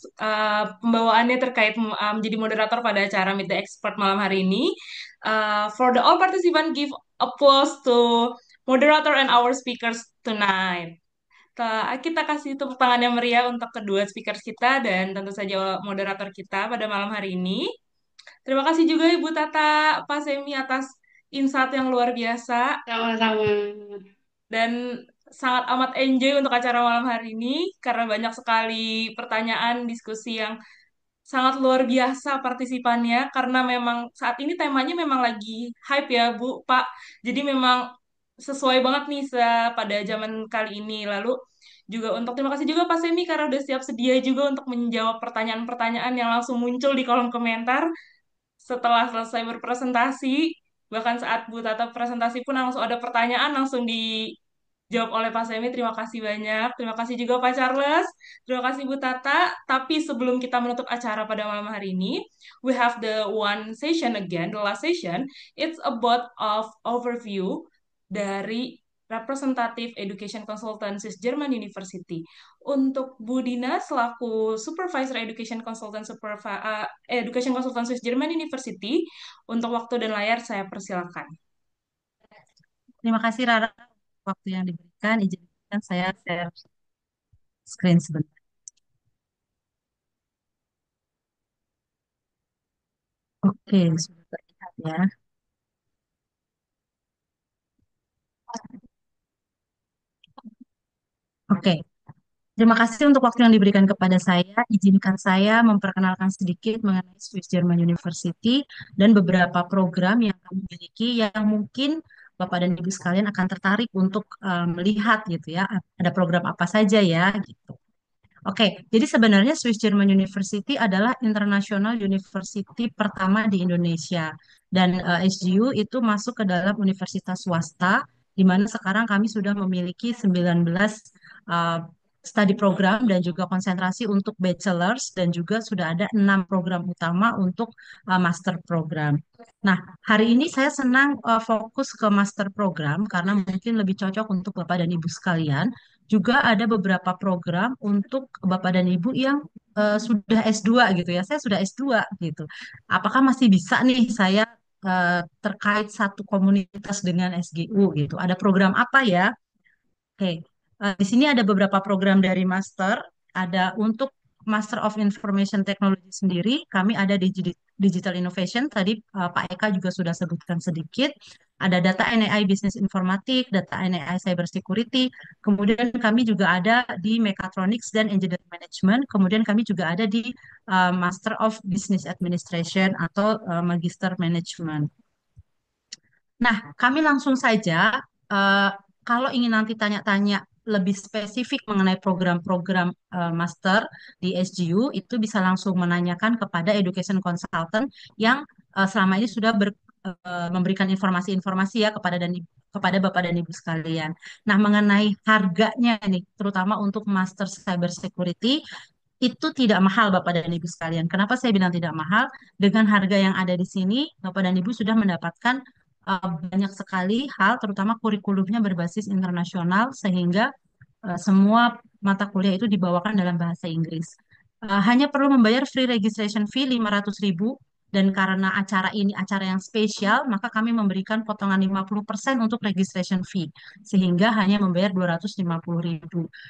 pembawaannya terkait menjadi moderator pada acara Meet the Expert malam hari ini. For the all participants, give applause to moderator and our speakers tonight. Kita kasih tepuk tangan yang meriah untuk kedua speakers kita dan tentu saja moderator kita pada malam hari ini. Terima kasih juga Ibu Tata, Pak Semi atas insight yang luar biasa Sama-sama. dan sangat amat enjoy untuk acara malam hari ini karena banyak sekali pertanyaan, diskusi yang sangat luar biasa partisipannya karena memang saat ini temanya memang lagi hype ya Bu, Pak. Jadi memang sesuai banget nih pada zaman kali ini. Lalu juga untuk terima kasih juga Pak Semi karena udah siap sedia juga untuk menjawab pertanyaan-pertanyaan yang langsung muncul di kolom komentar setelah selesai berpresentasi. Bahkan saat Bu Tata presentasi pun langsung ada pertanyaan langsung dijawab oleh Pak Semi. Terima kasih banyak. Terima kasih juga Pak Charles. Terima kasih Bu Tata. Tapi sebelum kita menutup acara pada malam hari ini, we have the one session again, the last session. It's about of overview dari representative education consultancies German University. Untuk Bu Dina selaku Supervisor Education Consultant Education Consultancies German University, untuk waktu dan layar saya persilakan. Terima kasih Rara waktu yang diberikan. Izinkan saya share screen sebentar. Oke, sudah terlihat ya. Oke, terima kasih untuk waktu yang diberikan kepada saya. Izinkan saya memperkenalkan sedikit mengenai Swiss German University dan beberapa program yang kami miliki yang mungkin Bapak dan Ibu sekalian akan tertarik untuk melihat gitu ya. Ada program apa saja ya gitu. Oke, jadi sebenarnya Swiss German University adalah international university pertama di Indonesia. Dan SGU itu masuk ke dalam universitas swasta, di mana sekarang kami sudah memiliki 19 uh, study program dan juga konsentrasi untuk bachelors dan juga sudah ada 6 program utama untuk master program. Nah, hari ini saya senang fokus ke master program karena mungkin lebih cocok untuk Bapak dan Ibu sekalian. Juga ada beberapa program untuk Bapak dan Ibu yang sudah S2 gitu ya. Saya sudah S2 gitu. Apakah masih bisa nih saya terkait satu komunitas dengan SGU gitu? Ada program apa ya? Oke, di sini ada beberapa program dari master. Ada untuk Master of Information Technology sendiri, kami ada di Digital Innovation. Tadi Pak Eka juga sudah sebutkan sedikit. Ada Data and AI Business Informatik, Data and AI Cyber Security. Kemudian kami juga ada di Mechatronics dan Engineering Management. Kemudian kami juga ada di Master of Business Administration atau Magister Management. Nah, kami langsung saja, eh, kalau ingin nanti tanya-tanya lebih spesifik mengenai program-program master di SGU itu bisa langsung menanyakan kepada education consultant yang selama ini sudah memberikan informasi-informasi ya kepada Bapak dan Ibu sekalian. Nah, mengenai harganya nih, terutama untuk Master Cyber Security, itu tidak mahal Bapak dan Ibu sekalian. Kenapa saya bilang tidak mahal? Dengan harga yang ada di sini, Bapak dan Ibu sudah mendapatkan banyak sekali hal, terutama kurikulumnya berbasis internasional, sehingga semua mata kuliah itu dibawakan dalam bahasa Inggris. Hanya perlu membayar free registration fee 500.000 dan karena acara ini acara yang spesial, maka kami memberikan potongan 50% untuk registration fee sehingga hanya membayar 250.000.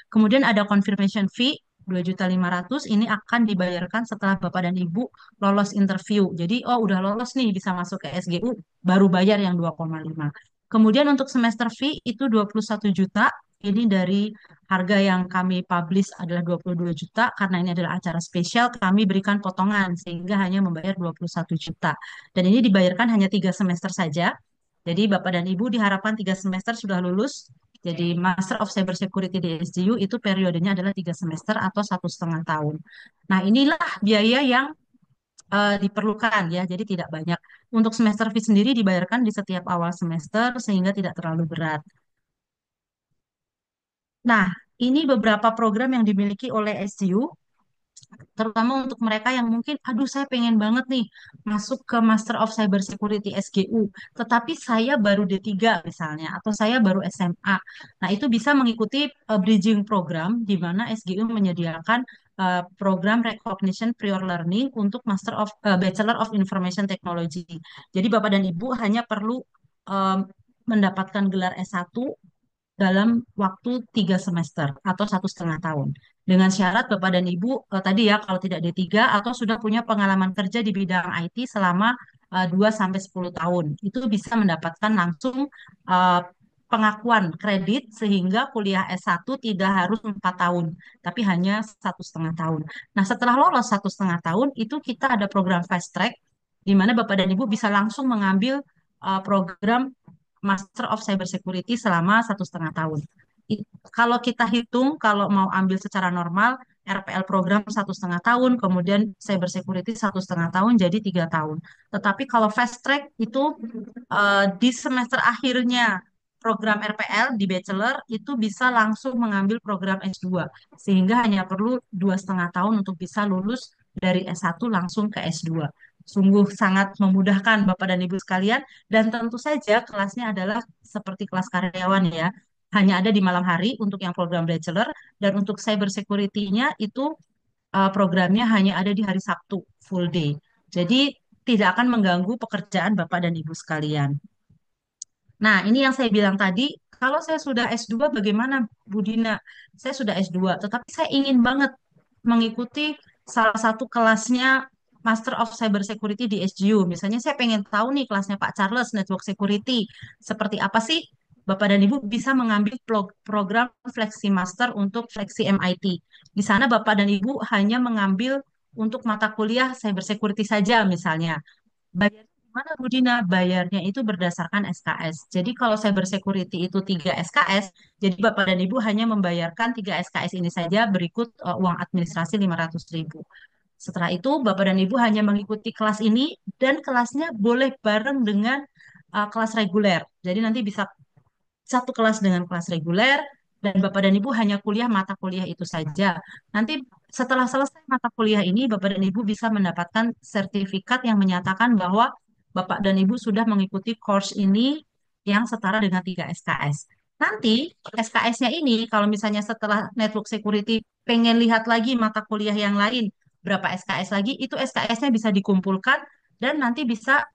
Kemudian ada confirmation fee 2.500.000 ini akan dibayarkan setelah Bapak dan Ibu lolos interview. Jadi, oh udah lolos nih bisa masuk ke SGU, baru bayar yang 2,5. Kemudian untuk semester fee itu 21 juta. Ini dari harga yang kami publish adalah 22 juta. Karena ini adalah acara spesial, kami berikan potongan sehingga hanya membayar 21 juta. Dan ini dibayarkan hanya 3 semester saja. Jadi Bapak dan Ibu diharapkan 3 semester sudah lulus. Jadi Master of Cyber Security di SGU itu periodenya adalah 3 semester atau 1,5 tahun. Nah inilah biaya yang diperlukan ya, jadi tidak banyak. Untuk semester fee sendiri dibayarkan di setiap awal semester sehingga tidak terlalu berat. Nah, ini beberapa program yang dimiliki oleh SGU, terutama untuk mereka yang mungkin, aduh saya pengen banget nih masuk ke Master of Cyber Security SGU, tetapi saya baru D3 misalnya, atau saya baru SMA. Nah, itu bisa mengikuti bridging program di mana SGU menyediakan program recognition prior learning untuk Bachelor of Information Technology. Jadi Bapak dan Ibu hanya perlu eh, mendapatkan gelar S1 dalam waktu 3 semester atau 1,5 tahun. Dengan syarat Bapak dan Ibu tadi ya kalau tidak D3 atau sudah punya pengalaman kerja di bidang IT selama 2 sampai 10 tahun. Itu bisa mendapatkan langsung eh, pengakuan kredit sehingga kuliah S1 tidak harus 4 tahun, tapi hanya 1,5 tahun. Nah, setelah lolos 1,5 tahun, itu kita ada program fast track di mana Bapak dan Ibu bisa langsung mengambil program Master of Cyber Security selama 1,5 tahun. Kalau kita hitung, kalau mau ambil secara normal, RPL program 1,5 tahun, kemudian Cyber Security 1,5 tahun, jadi 3 tahun. Tetapi kalau fast track itu di semester akhirnya program RPL di Bachelor itu bisa langsung mengambil program S2, sehingga hanya perlu 2,5 tahun untuk bisa lulus dari S1 langsung ke S2. Sungguh sangat memudahkan Bapak dan Ibu sekalian. Dan tentu saja kelasnya adalah seperti kelas karyawan ya. Hanya ada di malam hari untuk yang program bachelor. Dan untuk cyber security-nya itu programnya hanya ada di hari Sabtu, full day. Jadi tidak akan mengganggu pekerjaan Bapak dan Ibu sekalian. Nah, ini yang saya bilang tadi, kalau saya sudah S2 bagaimana Bu Dina? Saya sudah S2, tetapi saya ingin banget mengikuti salah satu kelasnya Master of Cyber Security di SGU. Misalnya saya pengen tahu nih kelasnya Pak Charles Network Security. Seperti apa sih Bapak dan Ibu bisa mengambil program Flexi Master untuk Flexi MIT. Di sana Bapak dan Ibu hanya mengambil untuk mata kuliah Cyber Security saja misalnya. Bayarnya gimana Bu Dina? Bayarnya itu berdasarkan SKS. Jadi kalau cyber security itu 3 SKS, jadi Bapak dan Ibu hanya membayarkan 3 SKS ini saja berikut uang administrasi 500.000. Setelah itu Bapak dan Ibu hanya mengikuti kelas ini dan kelasnya boleh bareng dengan kelas reguler. Jadi nanti bisa satu kelas dengan kelas reguler dan Bapak dan Ibu hanya kuliah mata kuliah itu saja. Nanti setelah selesai mata kuliah ini, Bapak dan Ibu bisa mendapatkan sertifikat yang menyatakan bahwa Bapak dan Ibu sudah mengikuti course ini yang setara dengan 3 SKS. Nanti SKS-nya ini kalau misalnya setelah network security pengen lihat lagi mata kuliah yang lain, berapa SKS lagi, itu SKS-nya bisa dikumpulkan dan nanti bisa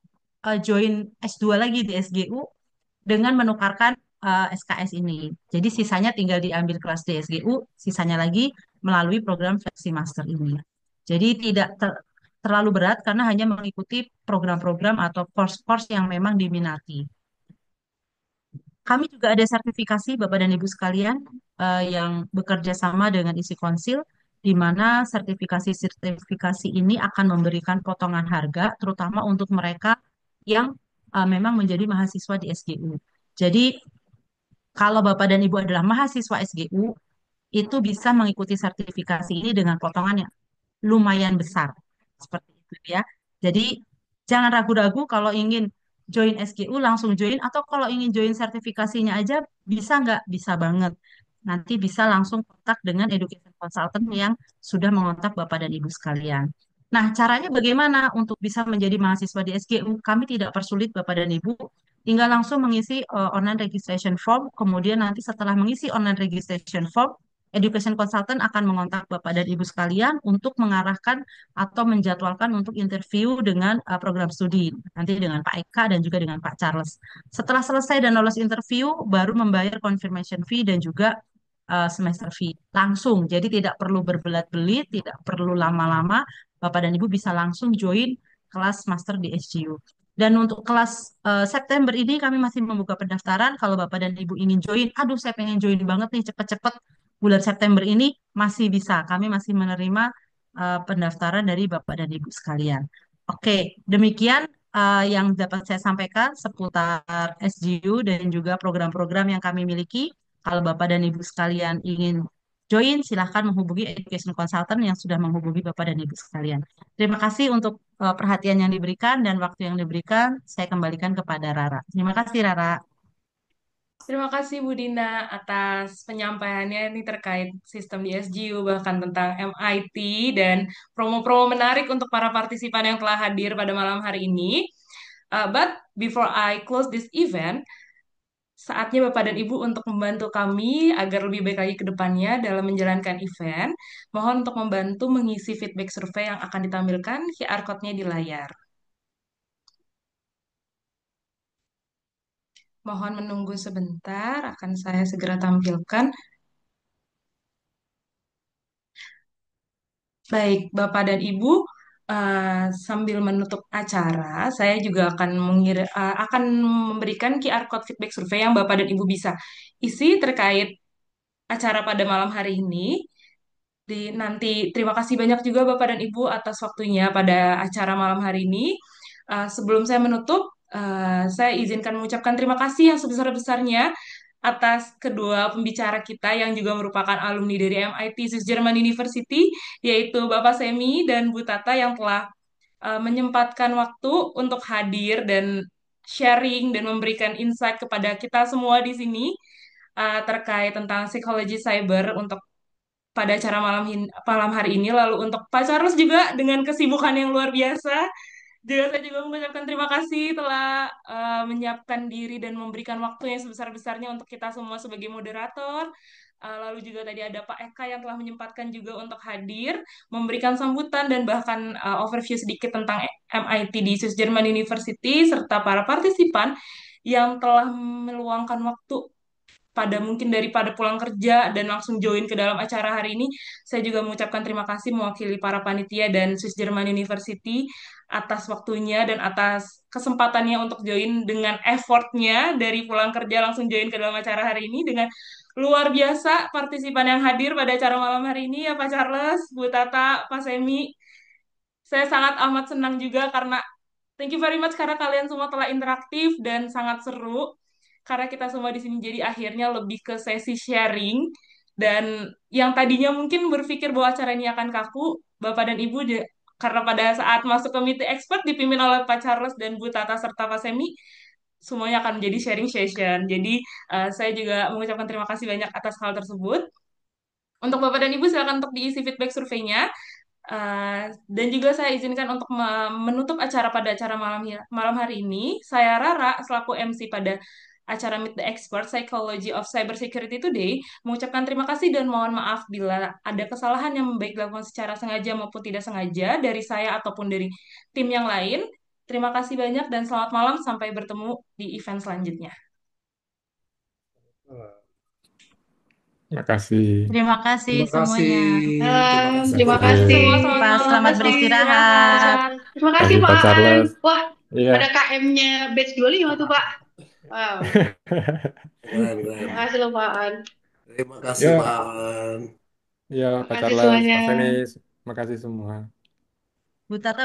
join S2 lagi di SGU dengan menukarkan SKS ini. Jadi sisanya tinggal diambil kelas di SGU, sisanya lagi melalui program Flexi Master ini. Jadi tidak terlalu berat karena hanya mengikuti program-program atau course-course yang memang diminati. Kami juga ada sertifikasi Bapak dan Ibu sekalian yang bekerja sama dengan isi konsil, di mana sertifikasi-sertifikasi ini akan memberikan potongan harga, terutama untuk mereka yang memang menjadi mahasiswa di SGU. Jadi kalau Bapak dan Ibu adalah mahasiswa SGU, itu bisa mengikuti sertifikasi ini dengan potongan yang lumayan besar. Seperti itu ya. Jadi jangan ragu-ragu kalau ingin join SGU langsung join, atau kalau ingin join sertifikasinya aja bisa nggak? Bisa banget. Nanti bisa langsung kontak dengan education consultant yang sudah mengontak Bapak dan Ibu sekalian. Nah, caranya bagaimana untuk bisa menjadi mahasiswa di SGU? Kami tidak persulit Bapak dan Ibu, tinggal langsung mengisi online registration form. Kemudian nanti setelah mengisi online registration form, education consultant akan mengontak Bapak dan Ibu sekalian untuk mengarahkan atau menjadwalkan untuk interview dengan program studi, nanti dengan Pak Eka dan juga dengan Pak Charles. Setelah selesai dan lolos interview, baru membayar confirmation fee dan juga semester fee langsung. Jadi tidak perlu berbelat-belit, tidak perlu lama-lama. Bapak dan Ibu bisa langsung join kelas master di SGU. Dan untuk kelas September ini kami masih membuka pendaftaran. Kalau Bapak dan Ibu ingin join, aduh saya pengen join banget nih cepet-cepet bulan September ini, masih bisa. Kami masih menerima pendaftaran dari Bapak dan Ibu sekalian. Oke, demikian yang dapat saya sampaikan seputar SGU dan juga program-program yang kami miliki. Kalau Bapak dan Ibu sekalian ingin join, silahkan menghubungi education consultant yang sudah menghubungi Bapak dan Ibu sekalian. Terima kasih untuk perhatian yang diberikan dan waktu yang diberikan. Saya kembalikan kepada Rara. Terima kasih, Rara. Terima kasih Bu Dina atas penyampaiannya ini terkait sistem di SGU, bahkan tentang MIT dan promo-promo menarik untuk para partisipan yang telah hadir pada malam hari ini. But before I close this event, saatnya Bapak dan Ibu untuk membantu kami agar lebih baik lagi ke depannya dalam menjalankan event. Mohon untuk membantu mengisi feedback survei yang akan ditampilkan QR code-nya di layar. Mohon menunggu sebentar, akan saya segera tampilkan. Baik, Bapak dan Ibu, sambil menutup acara, saya juga akan memberikan QR code feedback survei yang Bapak dan Ibu bisa isi terkait acara pada malam hari ini. Nanti terima kasih banyak juga Bapak dan Ibu atas waktunya pada acara malam hari ini. Sebelum saya menutup, saya izinkan mengucapkan terima kasih yang sebesar-besarnya atas kedua pembicara kita yang juga merupakan alumni dari MIT Swiss German University, yaitu Bapak Semi dan Bu Tata yang telah menyempatkan waktu untuk hadir dan sharing dan memberikan insight kepada kita semua di sini terkait tentang psikologi cyber untuk pada acara malam hari ini. Lalu untuk Pak Charles juga dengan kesibukan yang luar biasa, juga saya juga mengucapkan terima kasih telah menyiapkan diri dan memberikan waktu yang sebesar-besarnya untuk kita semua sebagai moderator. Lalu juga tadi ada Pak Eka yang telah menyempatkan juga untuk hadir, memberikan sambutan dan bahkan overview sedikit tentang MIT di Swiss German University, serta para partisipan yang telah meluangkan waktu pada mungkin daripada pulang kerja dan langsung join ke dalam acara hari ini. Saya juga mengucapkan terima kasih mewakili para panitia dan Swiss German University atas waktunya dan atas kesempatannya untuk join dengan effortnya dari pulang kerja langsung join ke dalam acara hari ini dengan luar biasa partisipan yang hadir pada acara malam hari ini ya Pak Charles, Bu Tata, Pak Semi. Saya sangat amat senang juga karena thank you very much karena kalian semua telah interaktif dan sangat seru. Karena kita semua di sini jadi akhirnya lebih ke sesi sharing dan yang tadinya mungkin berpikir bahwa acara ini akan kaku, Bapak dan Ibu karena pada saat masuk komite expert dipimpin oleh Pak Charles dan Bu Tata serta Pak Semi, semuanya akan menjadi sharing session. Jadi saya juga mengucapkan terima kasih banyak atas hal tersebut. Untuk Bapak dan Ibu silakan untuk diisi feedback surveinya. Dan juga saya izinkan untuk menutup acara pada acara malam hari ini. Saya Rara selaku MC pada acara Meet the Expert Psychology of Cybersecurity Today mengucapkan terima kasih dan mohon maaf bila ada kesalahan yang baik dilakukan secara sengaja maupun tidak sengaja dari saya ataupun dari tim yang lain. Terima kasih banyak dan selamat malam sampai bertemu di event selanjutnya. Terima kasih. Terima kasih Terima kasih. semuanya. Terima Terima kasih kasih. semua, selamat Pak, malam. selamat Terima kasih, beristirahat. Terima kasih Kasih Pak Pak Aan. Charles. Wah, Iya. ada KM-nya batch 25 tuh Pak. Wow. Keren, Terima keren. kasih loh Pak Aan. Terima kasih, Yuk, Pak. iya Terima Pak kasih Charles, semuanya. Pak Feni, makasih semua. Bu Tata